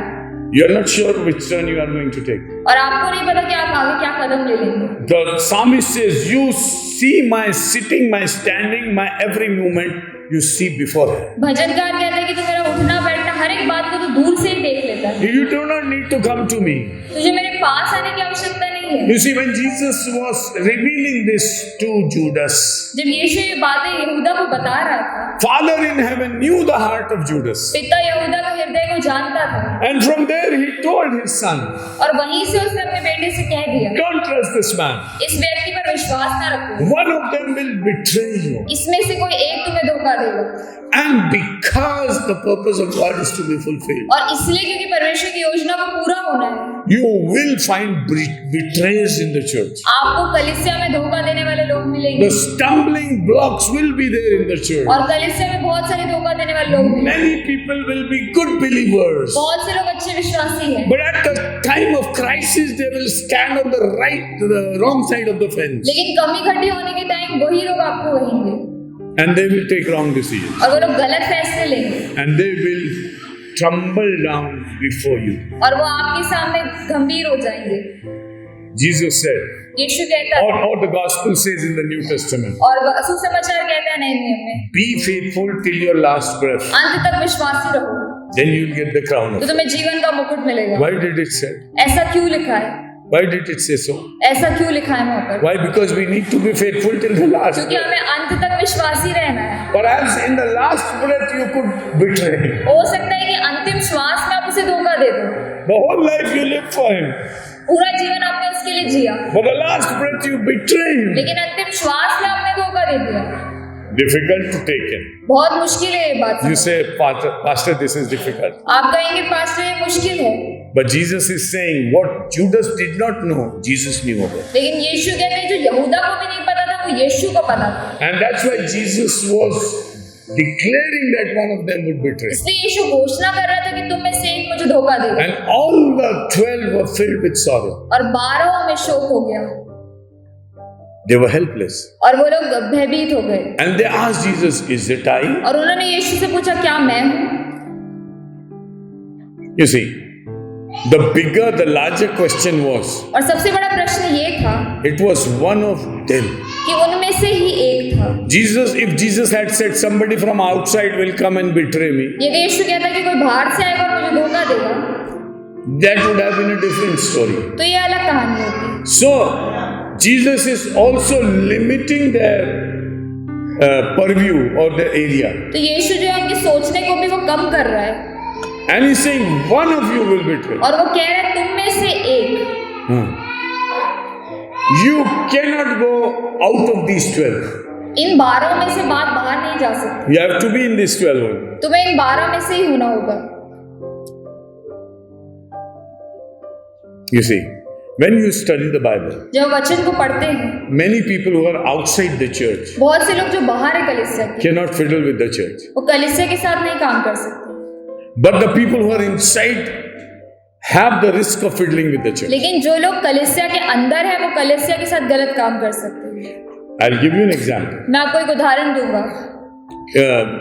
You are not sure which turn you are going to take. और आपको नहीं पता कि आप आगे क्या कदम ले लेंगे। The psalmist says, you see my sitting, my standing, my every movement, you see before her. भजनकार कहता है कि तू मेरा उठना बैठना हर एक बात को तो दूर से ही देख लेता है, You do not need to come to me. तुझे मेरे पास आने की आवश्यकता नहीं है। You see, when Jesus was revealing this to Judas, जब यीशु ये बातें यहूदा को बता रहा था, Father in heaven knew the heart of Judas. पिता यहूदा का हृदय को जानता था, And from there he told his son, और वहीं से उसने अपने बेटे से कह दिया, don't trust this man. इस व्यक्ति पर विश्वास ना रखो, One of them will betray you. इसमें से कोई एक तुम्हें धोखा देगा। And because the purpose of God is to be fulfilled, और इसलिए क्योंकि परमेश्वर की योजना को पूरा होना है, you will find betrayers in the church. आपको कलीसिया में धोखा देने वाले लोग मिलेंगे, The stumbling blocks will be there in the church. और कलीसिया में बहुत सारे धोखा देने वाले लोग मिलेंगे। Many people will be good believers. believers. बहुत से लोग अच्छे विश्वासी हैं, But at the time of crisis, they will stand on the wrong side of the fence. लेकिन कमी घटी होने के टाइम वही लोग आपको कहेंगे And they will take wrong decisions. और वो लोग गलत फैसले लेंगे And they will tumble down before you. और वो आपके सामने गंभीर हो जाएंगे। Jesus said, यीशु कहता है or the gospel says in the New Testament, और सुसमाचार कहता है नए नियम में, be faithful till your last breath. अंत तक विश्वासी रहो Then you'll get the crown तो of. तुम्हें जीवन का मुकुट मिलेगा। Why did it say? ऐसा क्यों लिखा है? Why did it say so? ऐसा क्यों लिखा है वहाँ पर? Why? Because we need to be faithful till the last क्योंकि breath. हमें अंत तक विश्वासी रहना है। Perhaps in the last breath you could betray him. हो सकता है कि अंतिम श्वास में आप उसे धोखा दे दो, The whole life you live for him. पूरा जीवन आपने उसके लिए जिया, But the last breath you betray him. लेकिन अंतिम श्वास में आपने धोखा दे दिया। Difficult to take in. बहुत मुश्किल है ये बात। You say, Pastor, this is difficult. आप कहेंगे पास्टर ये मुश्किल है, But Jesus is saying what Judas did not know, Jesus knew about. लेकिन यीशु कहते हैं जो यहूदा को भी नहीं पता था वो यीशु को पता था, And that's why Jesus was declaring that one of them would betray. इसलिए यीशु घोषणा कर रहा था कि तुम में से एक मुझे धोखा देगा। And all the 12 were filled with sorrow. और 12 में शोक हो गया They were helpless. और वो लोग भयभीत हो गए And they asked Jesus, is it I? और उन्होंने यीशु से पूछा क्या मैं हूँ? You see, the larger question was, और सबसे बड़ा प्रश्न ये था it was one of them. कि उनमें से ही एक था। If Jesus had said somebody from outside will come and betray me, यदि यीशु कहता कि कोई बाहर से आएगा और मुझे धोखा देगा that would have been a different story. तो ये अलग कहानी होती। So, Jesus is also limiting their purview or their area. तो यीशु जो है उनके सोचने को भी वो कम कर रहा है And he's saying, one of you will betray. और वो कह रहा है तुम में से एक। You cannot go out of these 12. इन 12 में से बात बाहर नहीं जा सकती, You have to be in these 12 only. तुम्हें इन 12 में से ही होना होगा। You see, when you study the Bible, जब वचन को पढ़ते हैं many people who are outside the church बहुत से लोग जो बाहर है कलीसिया के, cannot fiddle with the church. वो कलीसिया के साथ नहीं काम कर सकते, But the people who are inside have the risk of fiddling with the church. लेकिन जो लोग कलीसिया के अंदर है वो कलीसिया के साथ गलत काम कर सकते हैं। I'll give you an example. मैं आपको एक उदाहरण दूंगा।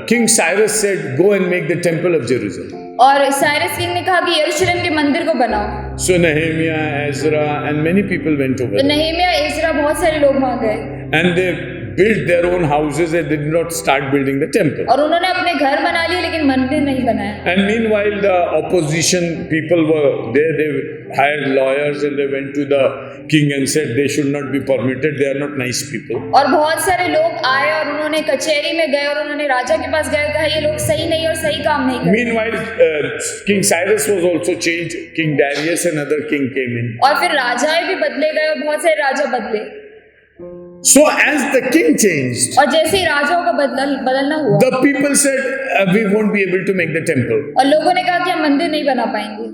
King Cyrus said, go and make the temple of Jerusalem. और साइरस किंग ने कहा कि यरूशलेम के मंदिर को बनाओ, So Nehemiah, Ezra and many people went over तो there. नehemiah इज़रा बहुत सारे लोग वहां गए And they built their own houses and did not start building the temple. और उन्होंने अपने घर बना लिए लेकिन मंदिर नहीं बनाया। And meanwhile, the opposition people were there. They hired lawyers and they went to the king and said they should not be permitted. They are not nice people. और बहुत सारे लोग आए और उन्होंने कचहरी में गए और उन्होंने राजा के पास गए, कहा ये लोग सही नहीं और सही काम नहीं कर। Meanwhile, King Cyrus was also changed. King Darius, another king, came in. और फिर राजाएं भी बदले गए और बहुत सारे राजा बदले, So as the king changed, और जैसे ही राजाओं का बदलना हुआ the people said, we won't be able to make the temple. और लोगों ने कहा कि हम मंदिर नहीं बना पाएंगे।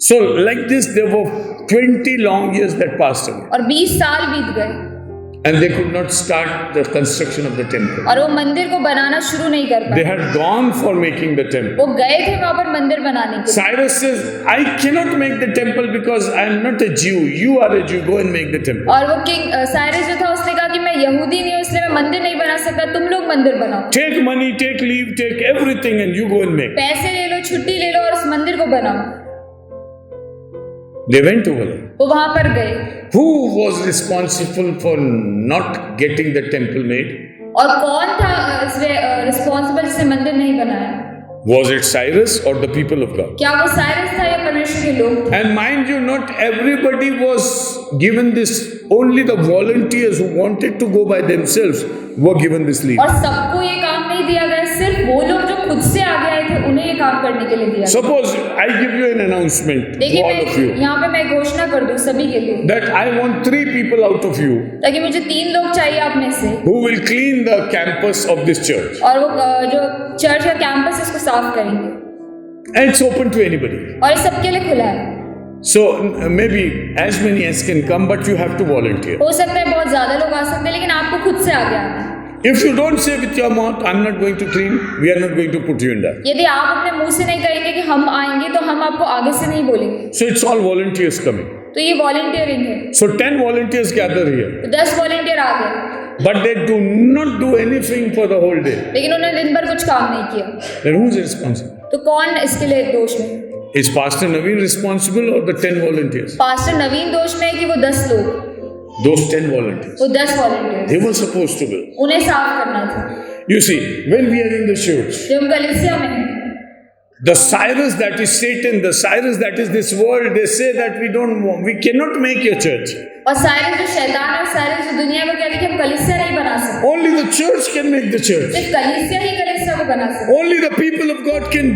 So like this, there were 20 long years that passed away. और 20 साल बीत गए And they could not start the construction of the temple. और वो मंदिर को बनाना शुरू नहीं कर They पाए। had gone for making the temple. वो गए थे वहां पर मंदिर बनाने के लिए, Cyrus says, I cannot make the temple because I am not a Jew. You are a Jew. Go and make the temple. और वो किंग साइरस जो था उसने कहा कि मैं यहूदी नहीं हूँ इसलिए मैं मंदिर नहीं बना सकता, तुम लोग मंदिर बनाओ, Take money, take leave, take everything and you go and make. पैसे ले लो, छुट्टी ले लो और उस मंदिर को बनाओ। They went over there. वो वहां पर गए Who was responsible for not getting the temple made? और कौन था रिस्पॉन्सिबल जिसने मंदिर नहीं बनाया? Was it Cyrus or the people of God? क्या वो साइरस था या परमेश्वर के लोग थे? And mind you, not everybody was given this. Only the volunteers who wanted to go by themselves were given this leave. और सबको ये काम नहीं दिया गया, सिर्फ वो लोग जो खुद से आगे आए थे उन्हें ये काम करने के लिए दिया गया। Suppose I give you an announcement to देखिए all of you यहाँ पे मैं घोषणा कर दूं सभी के लिए, that I want 3 people out of you ताकि मुझे 3 लोग चाहिए आप में से, who will clean the campus of this church. और वो जो चर्च का कैंपस है उसको साफ करेंगे And it's open to anybody. और ये सबके लिए खुला है। So maybe as many as can come, but you have to volunteer. हो सकता है बहुत ज्यादा लोग आ सकते हैं लेकिन आपको खुद से आगे आना है। If you don't say with your mouth, I'm not going to clean, we are not going to put you in that. यदि आप अपने मुंह से नहीं कहेंगे कि हम आएंगे तो हम आपको आगे से नहीं बोलेंगे। So it's all volunteers coming. तो ये वॉलंटियरिंग है। So 10 volunteers gather here. तो 10 वॉलंटियर आ गए, But they do not do anything for the whole day. लेकिन उन्होंने दिन भर कुछ काम नहीं किया। Then who's responsible? तो कौन इसके लिए दोष में? Is Pastor Naveen responsible or the 10 volunteers? Pastor नवीन दोष में है कि वो 10 लोग, Those 10 volunteers. वो 10 volunteer, They were supposed to be. उन्हें साफ करना था। You see, when we are in the church, जब हम कलीसिया में हैं, the Cyrus that is Satan, the Cyrus that is this world, they say that we cannot make your church. और साइरस जो शैतान है, साइरस जो दुनिया को कहते हैं कि हम कलीसिया नहीं बना सकते, Only the church can make the church. सिर्फ कलीसिया ही कलीसिया को बना सकते। Only the people of God can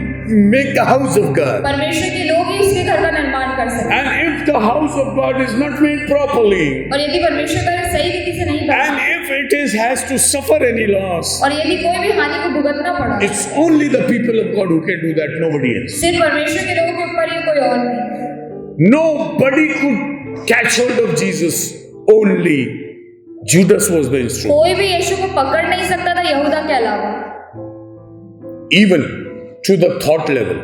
make the house of God. परमेश्वर के लोग ही उसके घर का निर्माण कर सकते हैं। And if the house of God is not made properly, और यदि परमेश्वर का घर सही रीति से नहीं बना, and if it has to suffer any loss, और यदि कोई भी हानि को भुगतना पड़ा, it's only the people of God who can do that, nobody else. सिर्फ परमेश्वर के लोगों के ऊपर ही, कोई और नहीं। Nobody could catch hold of Jesus. Only Judas was the instrument. कोई भी यीशु को पकड़ नहीं सकता था यहूदा के अलावा। Even to the thought level.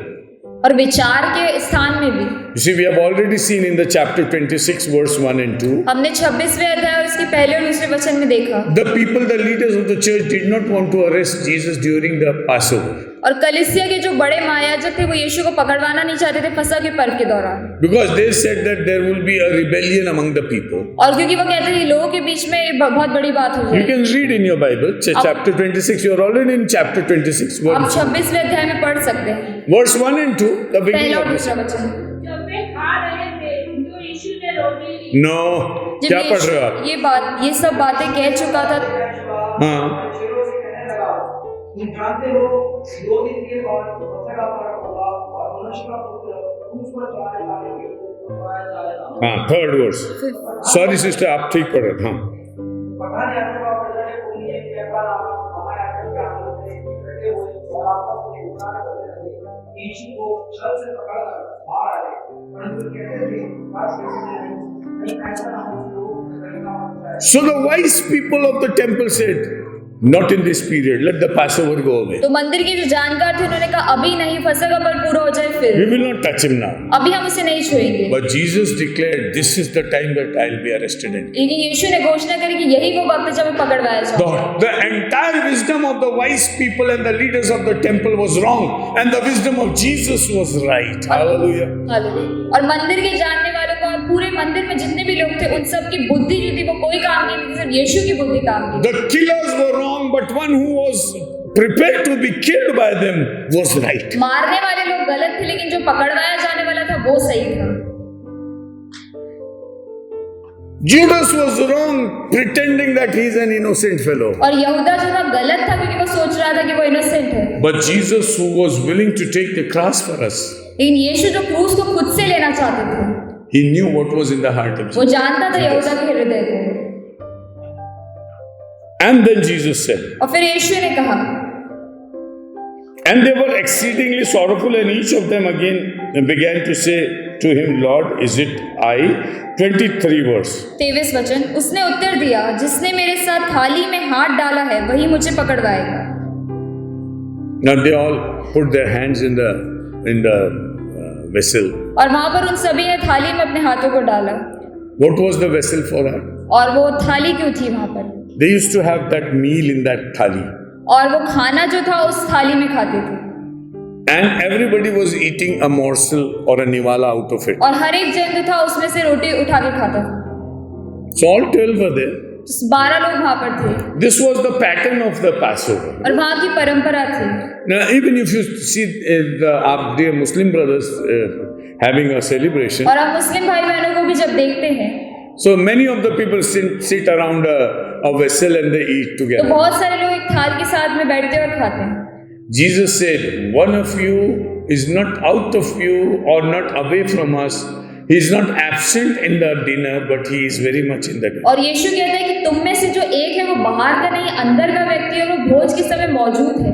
और विचार के स्थान में भी। You see, we have already seen in the chapter 26, verse 1 and 2. हमने 26वें अध्याय और उसके पहले और दूसरे वचन में देखा, The people, the leaders of the church, did not want to arrest Jesus during the Passover. और कलीसिया के जो बड़े महायाजक थे वो यीशु को पकड़वाना नहीं चाहते थे फसह के पर्व के दौरान, Because they said that there will be a rebellion among the people. और क्योंकि वो कहते थे लोगों के बीच में ये बहुत बड़ी बात हो You जाएगी। can read in your Bible, chapter 26. You are already in chapter 26. आप Verse 26वें अध्याय में पढ़ सकते हैं, 1 and 2, the beginning पहला और of this. दूसरा वचन। जब वे खा रहे थे तो यीशु ने रोटी ली। No. जब क्या पढ़ रहे हो आप? ये सब बातें कह चुका था, हाँ. चेलों से कहने लगा, तुम जानते हो 2 दिन के बाद फसह का पर्व होगा और मनुष्य का पुत्र क्रूस पर चढ़ाए जाएगा। हाँ, third verse. Sorry sister, आप ठीक पढ़ रहे थे। हाँ. प्रधान याजक और प्रजा ने पुण्य के व्यापार महायाजक के हाथों से इकट्ठे हुए और आपस में विचार करने लगे। यीशु को छल से पकड़कर बाहर आए, परंतु कहते थे, बस इसलिए नहीं ऐसा ना हो कि लोग कहेगा मत जाए। So the wise people of the temple said, not in this period, let the Passover go away. तो मंदिर के जो जानकार थे उन्होंने कहा अभी नहीं, फसह का पर्व पूरा हो जाए We फिर, will not touch him now. अभी हम उसे नहीं छुएंगे। But Jesus declared, this is the time that I'll be arrested in. लेकिन यीशु ने घोषणा करी कि यही वो वक्त है जब मैं पकड़वाया जाऊंगा। The entire wisdom of the wise people and the leaders of the temple was wrong, and the wisdom of Jesus was right. Hallelujah. Hallelujah. और मंदिर के जानने वालों को और पूरे मंदिर में जितने भी लोग थे उन सब की बुद्धि जो थी वो कोई काम नहीं थी, सिर्फ यीशु की बुद्धि काम की। The killers were wrong, but one who was prepared to be killed by them was right. मारने वाले लोग गलत थे लेकिन जो पकड़वाया जाने वाला था वो सही था। Judas was wrong, pretending that he is an innocent fellow. और यहूदा जो था गलत था क्योंकि वो सोच रहा था कि वो इनोसेंट है। But Jesus, who was willing to take the cross for us, लेकिन यीशु जो क्रूस को खुद से लेना चाहते थे, he knew what was in the heart of वो Jesus. जानता था यहूदा के हृदय को। And then Jesus said, और फिर यीशु ने कहा, and they were exceedingly sorrowful, and each of them again began to say to him, Lord, is it I? 23 verse. 23 वचन, उसने उत्तर दिया, जिसने मेरे साथ थाली में हाथ डाला है वही मुझे पकड़वाएगा। Now they all put their hands in the vessel. और वहां पर उन सभी ने थाली में अपने हाथों को डाला। What was the vessel for that? और वो थाली क्यों थी वहां पर? They used to have that meal in that thali. और वो खाना जो था उस थाली में खाते थे, And everybody was eating a morsel or a niwala out of it. और हर एक जन जो था उसमें से रोटी उठा के खाता था। So all 12 were there. 12 लोग वहां पर थे This was the pattern of the Passover. और वहां की परंपरा थी। Now, even if you see our dear Muslim brothers having a celebration, और आप मुस्लिम भाई बहनों को भी जब देखते हैं so many of the people sit around a vessel and they eat तो together. बहुत सारे लोग एक थाल के साथ में बैठते और खाते हैं। Jesus said, one of you is not out of you or not away from us. He is not absent in the dinner, but he is very much in the dinner. और यीशु कहता है कि तुम में से जो एक है वो बाहर का नहीं अंदर का व्यक्ति है, वो भोज के समय मौजूद है।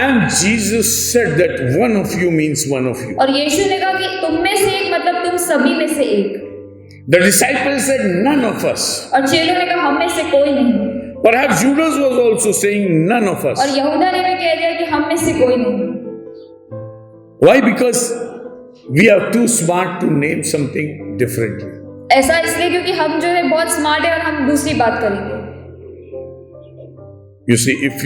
And Jesus said that one of you means one of you. और यीशु ने कहा कि तुम में से एक मतलब तुम सभी में से एक। The disciples said none of us. और चेलों ने कहा हम में से कोई नहीं। Perhaps Judas was also saying, none of us. और यहूदा ने भी कह दिया कि हम में से कोई नहीं। Why? Because we are too smart to name something differently. ऐसा इसलिए क्योंकि हम जो है बहुत स्मार्ट है और हम दूसरी बात करेंगे। You see, if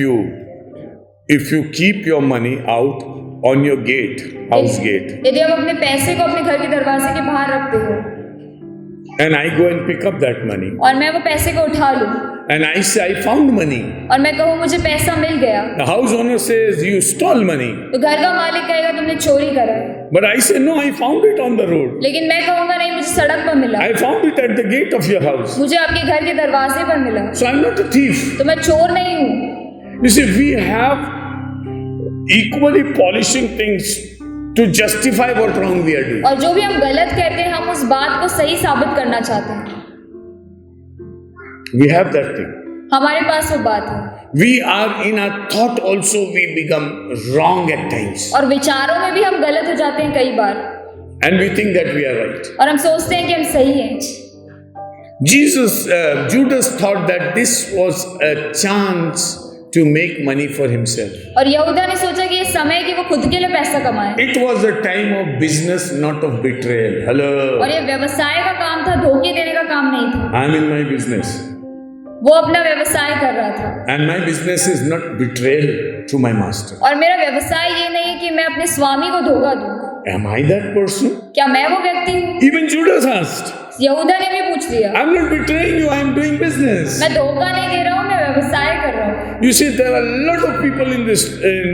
you keep your money out on your gate, house gate, यदि आप अपने पैसे को अपने घर के दरवाजे के बाहर रखते हो and I go and pick up that money, और मैं वो पैसे को उठा लूं and I say I found money, और मैं कहूँ मुझे पैसा मिल गया, the house owner says you stole money, तो घर का मालिक कहेगा तुमने चोरी करा है। but I say no, I found it on the road. लेकिन मैं कहूँगा नहीं, मुझे सड़क पर मिला, I found it at the gate of your house. मुझे आपके घर के दरवाजे पर मिला, So I'm not a thief. तो मैं चोर नहीं हूँ। You see, we have equally polishing things to justify what wrong we are doing. और जो भी हम गलत कहते हैं हम उस बात को सही साबित करना चाहते हैं। We have that thing. हमारे पास वो बात है We are in our thought also, we become wrong at times. और विचारों में भी हम गलत हो जाते हैं कई बार And we think that we are right. और हम सोचते हैं कि हम सही हैं। Judas thought that this was a chance to make money for himself. और यहूदा ने सोचा कि ये समय है कि वो खुद के लिए पैसा कमाए It was a time of business, not of betrayal. Hello. और ये व्यवसाय का काम था, धोखे देने का काम नहीं था। I'm in my business. वो अपना व्यवसाय कर रहा था And my business is not betrayal to my master. और मेरा व्यवसाय ये नहीं है कि मैं अपने स्वामी को धोखा दूं। Am I that person? क्या मैं वो व्यक्ति हूँ? Even Judas asked. यहूदा ने भी पूछ लिया, I'm not betraying you, I'm doing business. मैं धोखा नहीं दे रहा हूँ, मैं व्यवसाय कर रहा हूँ। You see, there are a lot of people in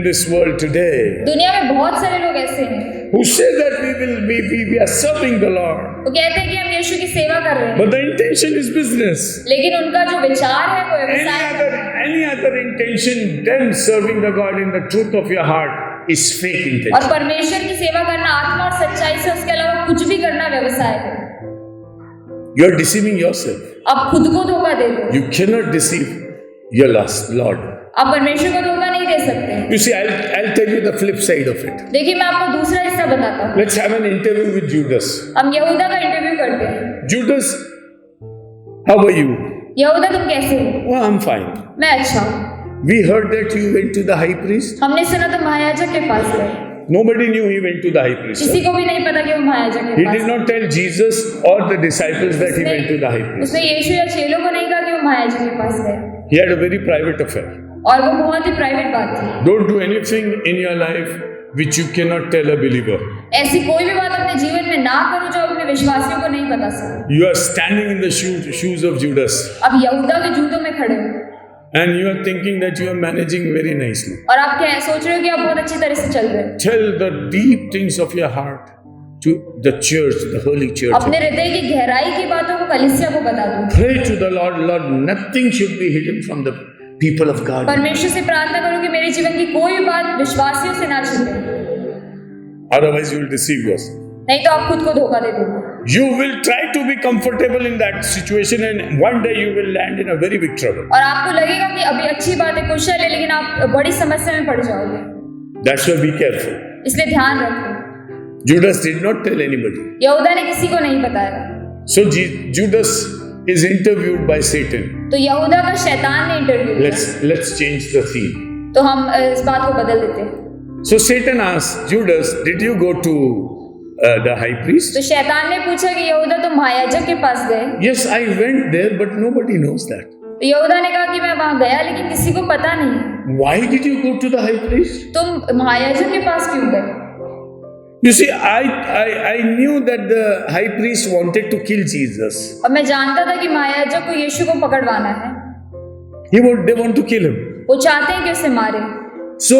this world today दुनिया में बहुत सारे लोग ऐसे हैं who say that we are serving the Lord, वो कहते हैं कि हम यीशु की सेवा कर रहे हैं, but the intention is business. लेकिन उनका जो विचार है वो व्यवसाय है। Any other intention than serving the God in the truth of your heart is fake और intention. परमेश्वर की सेवा करना आत्मा और सच्चाई से, उसके अलावा कुछ भी करना व्यवसाय है। You are deceiving yourself. आप खुद को धोखा दे दो, You cannot deceive your Lord. आप परमेश्वर को धोखा नहीं दे सकते। You see, I'll tell you the flip side of it. देखिए मैं आपको दूसरा हिस्सा बताता हूँ। Let's have an interview with Judas. हम यहूदा का इंटरव्यू करते हैं। Judas, how are you? यहूदा तुम कैसे हो? Oh, I'm fine. मैं अच्छा हूँ। We heard that you went to the high priest. हमने सुना तुम महायाजक के पास गए। Nobody knew he went to the high priest. किसी को भी नहीं पता कि वो महायाजक के He pass did not tell Jesus or the disciples that he went to the high priest. उसने यीशु या चेलों को नहीं कहा कि वो महायाजक के पास गए, He had a very private affair. और वो बहुत ही प्राइवेट बात थी। Don't do anything in your life which you cannot tell a believer. ऐसी कोई भी बात अपने जीवन में ना करो जो अपने विश्वासियों को नहीं बता सकते। You are standing in the shoes of Judas, अब यहूदा के जूतों में खड़े हो and you are thinking that you are managing very nicely. और आप क्या सोच रहे हो कि आप बहुत अच्छी तरह से चल रहे हो। Tell the deep things of your heart to the church, the holy church. अपने हृदय की गहराई की बातों को कलीसिया को बता दो। Pray to the Lord, Lord, nothing should be hidden from the people of God. परमेश्वर से प्रार्थना करो कि मेरे जीवन की कोई भी बात विश्वासियों से ना छिपे, Otherwise, you will deceive yourself. नहीं तो आप खुद को धोखा दे दोगे। You will try to be comfortable in that situation, and one day you will land in a very big trouble. और आपको लगेगा कि अभी अच्छी बात है, कुशल है, लेकिन आप बड़ी समस्या में पड़ जाओगे। That's why be careful. इसलिए ध्यान रखो। Judas did not tell anybody. यहूदा ने किसी को नहीं बताया, So Judas is interviewed by Satan. तो यहूदा का शैतान ने इंटरव्यू लिया। Let's change the theme. तो हम इस बात को बदल देते हैं। So Satan asked Judas, "Did you go to the high priest?" तो शैतान ने पूछा कि यहूदा तुम महायाजक के पास गए? Yes, I went there, but nobody knows that. तो यहूदा ने कहा कि मैं वहां गया, लेकिन किसी को पता नहीं। Why did you go to the high priest? तुम महायाजक के पास क्यों गए? You see, I knew that the high priest wanted to kill Jesus. और मैं जानता था कि महायाजक को यीशु को पकड़वाना है, They want to kill him. वो चाहते हैं कि उसे मारे। So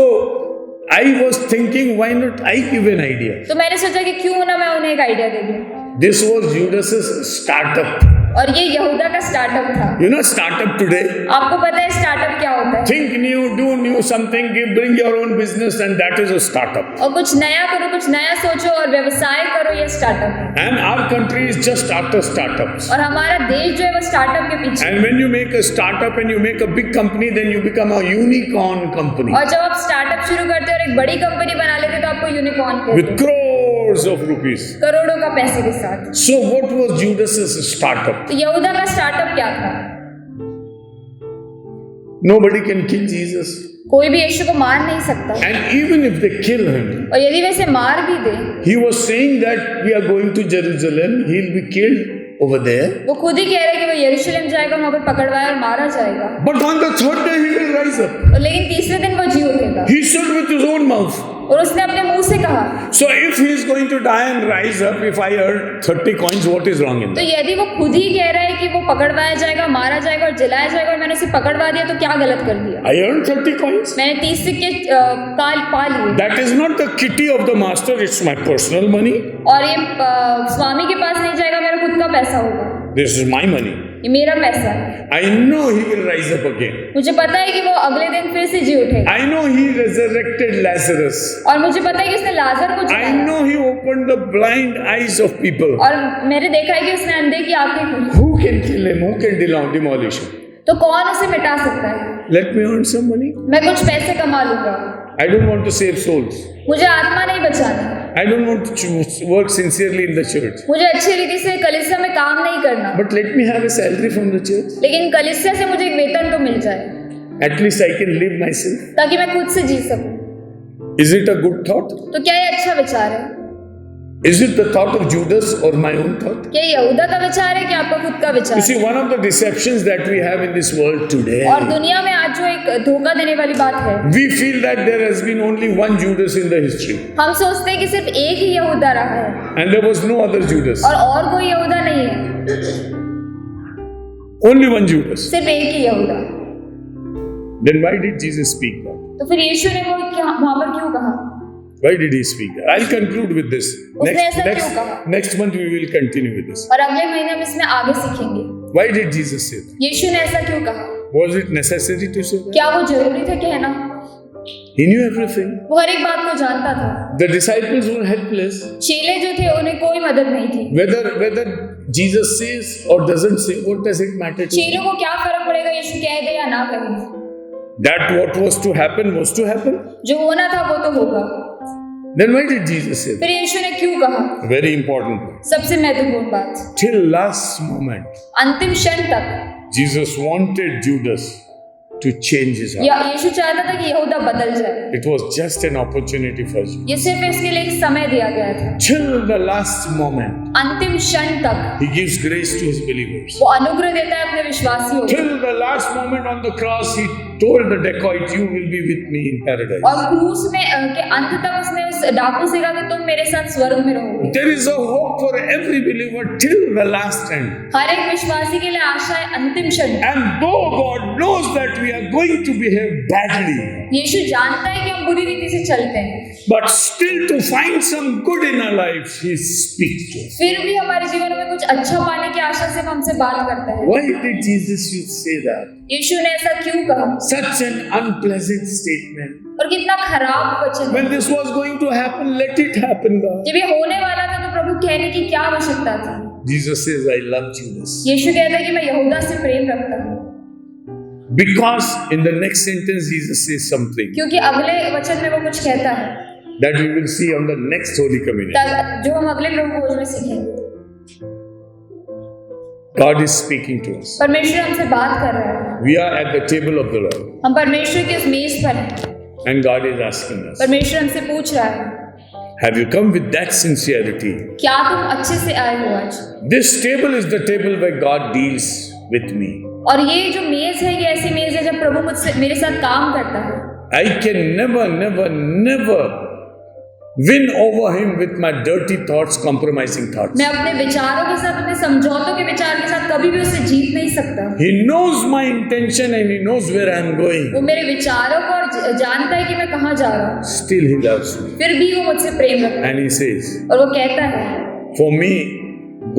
I was thinking, why not I give an idea? तो मैंने सोचा कि क्यों ना मैं उन्हें एक आइडिया दे दूं, This was Judas's startup. और ये यहूदा का स्टार्टअप था। You know, startup today. आपको पता है स्टार्टअप क्या होता है? Think new, do new something, bring your own business, and that is a startup. और कुछ नया करो, कुछ नया सोचो और व्यवसाय करो, ये स्टार्टअप है। And our country is just after startups. और हमारा देश जो है वो स्टार्टअप के पीछे। And when you make a startup and you make a big company, then you become a unicorn company और जब आप स्टार्टअप शुरू करते हो और एक बड़ी कंपनी बना लेते हो तो आपको यूनिकॉर्न कहते with हैं, crores of rupees. करोड़ों का पैसे के साथ। So what was Judas's startup? तो यहूदा का स्टार्टअप क्या था? Nobody can kill Jesus. कोई भी यीशु को मार नहीं सकता। And even if they kill him, और यदि वैसे मार भी दे, he was saying that we are going to Jerusalem, he'll be killed over there. वो खुद ही कह रहे हैं कि वो यरूशलेम जाएगा, वहां पर पकड़वाया और मारा जाएगा। But on the third day he will rise up. और लेकिन तीसरे दिन वो जी उठेगा। He said with his own mouth. और उसने अपने मुंह से कहा। So if he is going to die and rise up, if I earn 30 coins, what is wrong in तो that? यदि वो खुद ही कह रहा है कि वो पकड़वाया जाएगा, मारा जाएगा और जलाया जाएगा और मैंने उसे पकड़वा दिया, तो क्या गलत कर दिया? I earned 30 coins. मैंने 30 सिक्के पा लिए। That is not the kitty of the master, it's my personal money. और ये स्वामी के पास नहीं जाएगा, मेरा खुद का पैसा होगा। This is my money. ये मेरा पैसा है। I know he will rise up again. मुझे पता है कि वो अगले दिन फिर से जी उठेगा। I know he resurrected Lazarus. और मुझे पता है कि उसने लाजर को I जिलाया। know he opened the blind eyes of people. और मैंने देखा है कि उसने अंधे की आंखें खोली। Who can kill him? Who can demolish him? तो कौन उसे मिटा सकता है? Let me earn some money. मैं कुछ पैसे कमा लूंगा। I don't want to save souls. मुझे आत्मा नहीं बचानी। I don't want to work sincerely in the church. मुझे अच्छी रीति से कलीसिया में काम नहीं करना। But let me have a salary from the church. लेकिन कलीसिया से मुझे एक वेतन तो मिल जाए, At least I can live myself. ताकि मैं खुद से जी सकूं। Is it a good thought? तो क्या ये अच्छा विचार है? Is it the thought of Judas or my own thought? क्या ये यहूदा का विचार है कि आपका खुद का विचार You see, है? one of the deceptions that we have in this world today, और दुनिया में आज जो एक धोखा देने वाली बात है, we feel that there has been only one Judas in the history. हम सोचते हैं कि सिर्फ एक ही यहूदा रहा है And there was no other Judas. और कोई यहूदा नहीं है, Only one Judas. सिर्फ एक ही यहूदा। Then why did Jesus speak that? तो फिर यीशु ने वो वहां पर क्यों कहा? Why did he speak that? I'll conclude with this. उसने ऐसा क्यों कहा? Next month we will continue with this. और अगले महीने हम इसमें आगे सीखेंगे। Why did Jesus say that? यीशु ने ऐसा क्यों कहा? Was it necessary to say that? क्या वो जरूरी था कहना? He knew everything. वो हर एक बात को जानता था। The disciples were helpless. चेले जो थे उन्हें कोई मदद नहीं थी। Whether Jesus says or doesn't say, what does it matter to चेलों को क्या फर्क पड़ेगा यीशु कह दे या ना कहे? that? What was to happen. जो होना था वो तो होगा। Then why did Jesus say that? फिर यीशु ने क्यों कहा? Very important point. सबसे महत्वपूर्ण बात, Till last moment, अंतिम क्षण तक Jesus wanted Judas to change his heart. या यीशु चाहता था कि यहूदा बदल जाए। It was just an opportunity for Judas. ये सिर्फ इसके लिए एक समय दिया गया था। Till the last moment, अंतिम क्षण तक he gives grace to his believers. वो अनुग्रह देता है अपने विश्वासियों को। Till the last moment on the cross, he told the dacoit, "You will be with me in paradise." और क्रूस में के अंत तक उसने उस डाकू से कहा कि तुम मेरे साथ स्वर्ग में रहोगे। There is a hope for every believer till the last end. हर एक विश्वासी के लिए आशा है अंतिम क्षण। And though God knows that we are going to behave badly, यीशु जानता है कि हम बुरी रीति से चलते हैं, but still to find some good in our lives, he speaks to us. फिर भी हमारे जीवन में कुछ अच्छा पाने की आशा से वो हमसे बात करता है। Why did Jesus say that? यीशु ने ऐसा क्यों कहा? Such an unpleasant statement. और कितना खराब वचन। When this was going to happen, let it happen, God. जब ये होने वाला था तो प्रभु कहने की क्या आवश्यकता थी? Jesus says, I love Judas. यीशु कहता है कि मैं यहूदा से प्रेम रखता हूँ, Because in the next sentence, Jesus says something क्योंकि अगले वचन में वो कुछ कहता है that we will see on the next Holy Communion. जो हम अगले प्रभु भोज में सीखेंगे। God is speaking to us. परमेश्वर हमसे बात कर रहा है। We are at the table of the Lord. हम परमेश्वर की उस मेज पर हैं। And God is asking us, परमेश्वर हमसे पूछ रहा है, have you come with that sincerity? क्या तुम अच्छे से आए हो आज? This table is the table where God deals with me. और ये जो मेज है, ये ऐसी मेज है जब प्रभु मुझसे मेरे साथ काम करता है। I can never win over him with my dirty thoughts, compromising thoughts. मैं अपने विचारों के साथ, अपने समझौतों के विचार के साथ कभी भी उसे जीत नहीं सकता। He knows my intention and he knows where I am going. वो मेरे विचारों को और जानता है कि मैं कहाँ जा रहा हूँ। Still he loves me. फिर भी वो मुझसे प्रेम रखता है। And he says, और वो कहता है, for me,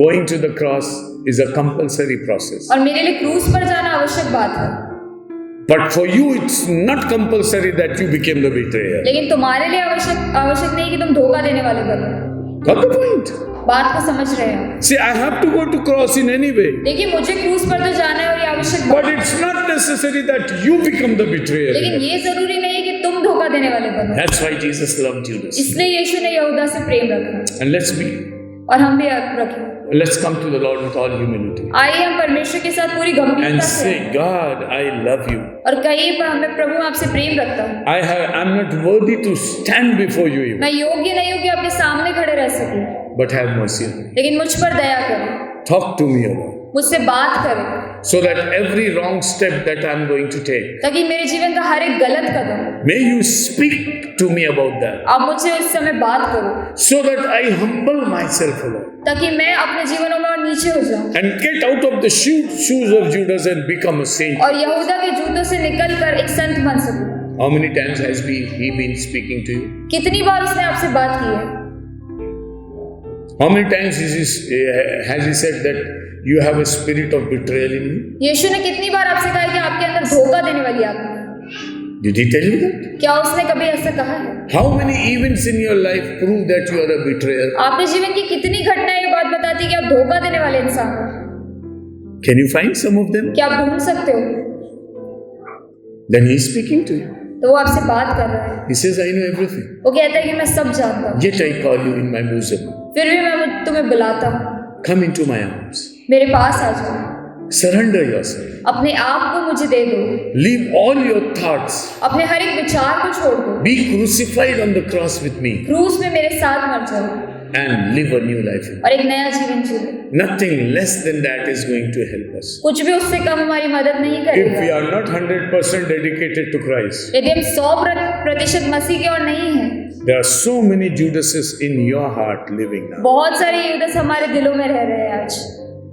going to the cross is a compulsory process. और मेरे लिए क्रूस पर जाना आवश्यक बात है, But for you, it's not compulsory that you became the betrayer. लेकिन तुम्हारे लिए आवश्यक नहीं कि तुम धोखा देने वाले बनो। Got the point? बात को समझ रहे हैं? See, I have to go to cross in any way. देखिए, मुझे क्रूस पर तो जाना है और ये आवश्यक बात But है, it's not necessary that you become the betrayer. लेकिन ये जरूरी नहीं है कि तुम धोखा देने वाले बनो। That's why Jesus loved Judas. इसलिए यीशु ने यहूदा से प्रेम रखा, And let's be. और हम भी रखें। Let's come to the Lord with all humility आइए हम परमेश्वर के साथ पूरी and गंभीरता से say, God, I love you. और कहिए मैं प्रभु आपसे प्रेम रखता हूँ। I'm not worthy to stand before you even, मैं योग्य नहीं हूँ कि आपके सामने खड़े रह सकूं, but have mercy on me. लेकिन मुझ पर दया करें, Talk to me, O Lord, मुझसे बात करें, so that every wrong step that I'm going to take, ताकि मेरे जीवन का हर एक गलत कदम may you speak to me about that, आप मुझसे उस समय बात करो, so that I humble myself, O Lord, ताकि मैं अपने जीवनों में और नीचे हो जाऊं and get out of the shoes of Judas and become a saint. और यहूदा के जूतों से निकलकर एक संत बन सकूं। How many times has he been speaking to you? कितनी बार उसने आपसे बात की है? How many times has he said that you have a spirit of betrayal in you? यीशु ने कितनी बार आपसे कहा है कि आपके अंदर धोखा देने वाली आत्मा है? Did he tell you that? क्या उसने कभी ऐसा कहा है? How many events in your life prove that you are a betrayer? आपके जीवन की कितनी घटनाएं ये बात बताती है कि आप धोखा देने वाले इंसान हो? Can you find some of them? क्या आप ढूंढ सकते हो? Then he is speaking to you. तो वो आपसे बात कर रहा है। He says, I know everything. वो कहता है कि मैं सब जानता हूँ, Yet I call you in my bosom. फिर भी मैं तुम्हें बुलाता हूँ, Come into my arms. मेरे पास आ जाओ, Surrender yourself. अपने आप को मुझे दे दो, Leave all your thoughts. अपने हर एक विचार को छोड़ दो, Be crucified on the cross with me क्रूस में मेरे साथ मर जाओ and live a new life. और एक नया जीवन जियो। Nothing less than that is going to help us. कुछ भी उससे कम हमारी मदद नहीं If we करेगा। are not 100% dedicated to Christ, यदि हम 100% मसीह के और नहीं हैं, there are so many Judases in your heart living now. बहुत सारे यूदस हमारे दिलों में रह रहे हैं आज।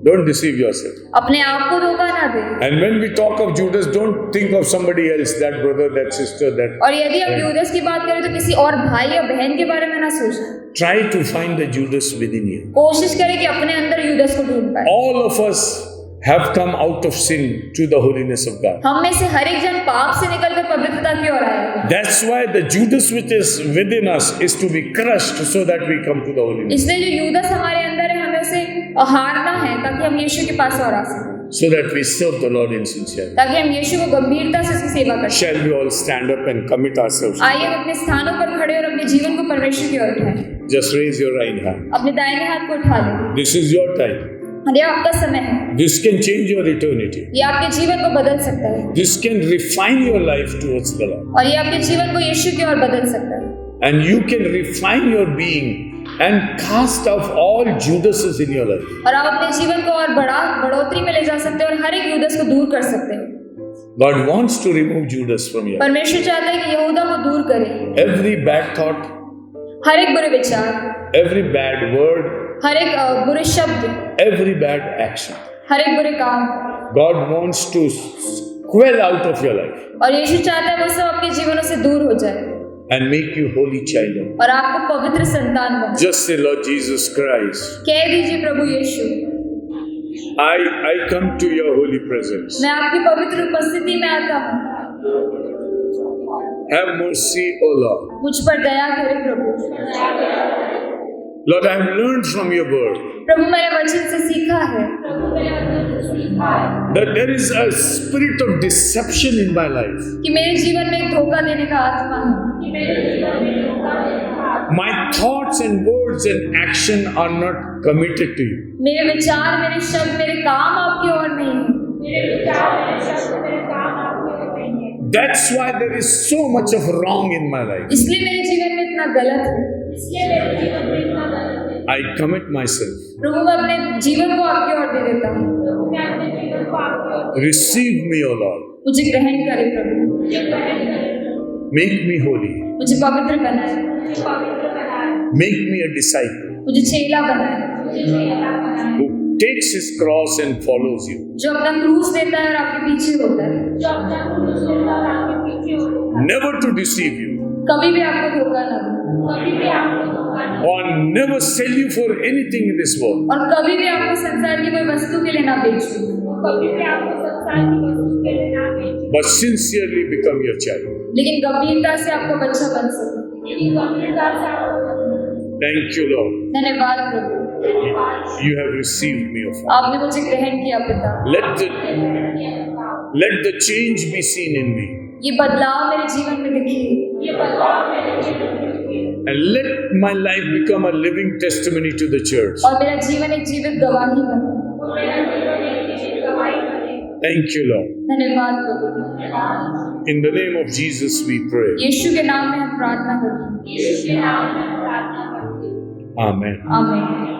Don't deceive yourself. अपने आप को धोखा ना दे। And when we talk of Judas, don't think of somebody else, that brother, that sister, that. और यदि हम यूदस की बात करें तो किसी और भाई या बहन के बारे में ना सोचें। Try to find the Judas within you. कोशिश करें कि अपने अंदर यूदस को ढूंढ पाए। All of us have come out of sin to the holiness of God. हम में से हर एक जन पाप से निकलकर पवित्रता की ओर आया है। That's why the Judas which is within us is to be crushed so that we come to the holiness. इसलिए जो यूदस हमारे अंदर है हमें उसे हारना है ताकि हम यीशु के पास और आ सकें, So that we serve the Lord in sincerity. ताकि हम यीशु को गंभीरता से उसकी सेवा कर सकें। Shall we all stand up and commit ourselves? आइए हम अपने स्थानों पर खड़े और अपने जीवन को परमेश्वर की ओर उठाएं। Just raise your right hand. अपने दाहिने हाथ को उठा लें This is your time. और ये आपका समय है। This can change your eternity. ये आपके जीवन को बदल सकता है This can refine your life towards the Lord. और ये आपके जीवन को यीशु की ओर बदल सकता है And you can refine your being and cast off all Judases in your life. और आप अपने जीवन को और बढ़ोतरी में ले जा सकते हैं और हर एक यूदस को दूर कर सकते हैं। God wants to remove Judas from you. परमेश्वर चाहता है कि यहूदा को दूर करे, Every bad thought, हर एक बुरे विचार, every bad word, हर एक बुरे शब्द, every bad action. हर एक बुरे काम, God wants to quell out of your life और यीशु चाहता है वो सब आपके जीवनों से दूर हो जाए and make you holy child of God. और आपको पवित्र संतान बने। Just say, Lord Jesus Christ, कह दीजिए, प्रभु यीशु, I come to your holy presence. मैं आपकी पवित्र उपस्थिति में आता हूँ, Have mercy, O Lord. मुझ पर दया करे प्रभु। Lord, I have learned from your word प्रभु मैंने वचन से सीखा है that there is a spirit of deception in my life. कि मेरे जीवन में एक धोखा देने का आत्मा है। My thoughts and words and action are not committed to you. मेरे विचार, मेरे शब्द, मेरे काम आपकी ओर नहीं है। That's why there is so much of wrong in my life. इसलिए मेरे जीवन में इतना गलत है। I commit myself. प्रभु मैं अपने जीवन को आपकी ओर दे देता हूँ। Receive me, O Lord. मुझे ग्रहण करे प्रभु, Make me holy. मुझे पवित्र बनाए, Make me a disciple मुझे चेला बनाए, who takes his cross and follows you. जो अपना क्रूस लेता है और आपके पीछे होता है, Never to deceive you कभी भी आपको धोखा ना दे or never sell you for anything in this world. और कभी भी आपको संसार की कोई वस्तु के लिए ना बेचूं, But sincerely become your child. लेकिन गंभीरता से आपका बच्चा बन सके। Thank you, Lord. धन्यवाद प्रभु, You have received me, O Father. आपने मुझे ग्रहण किया पिता। Let the change be seen in me. ये बदलाव मेरे जीवन में दिखे and let my life become a living testimony to the church. और मेरा जीवन एक जीवित गवाही बने। Thank you, Lord. धन्यवाद प्रभु। In the name of Jesus we pray. यीशु के नाम में हम प्रार्थना करते हैं। Amen. आमीन।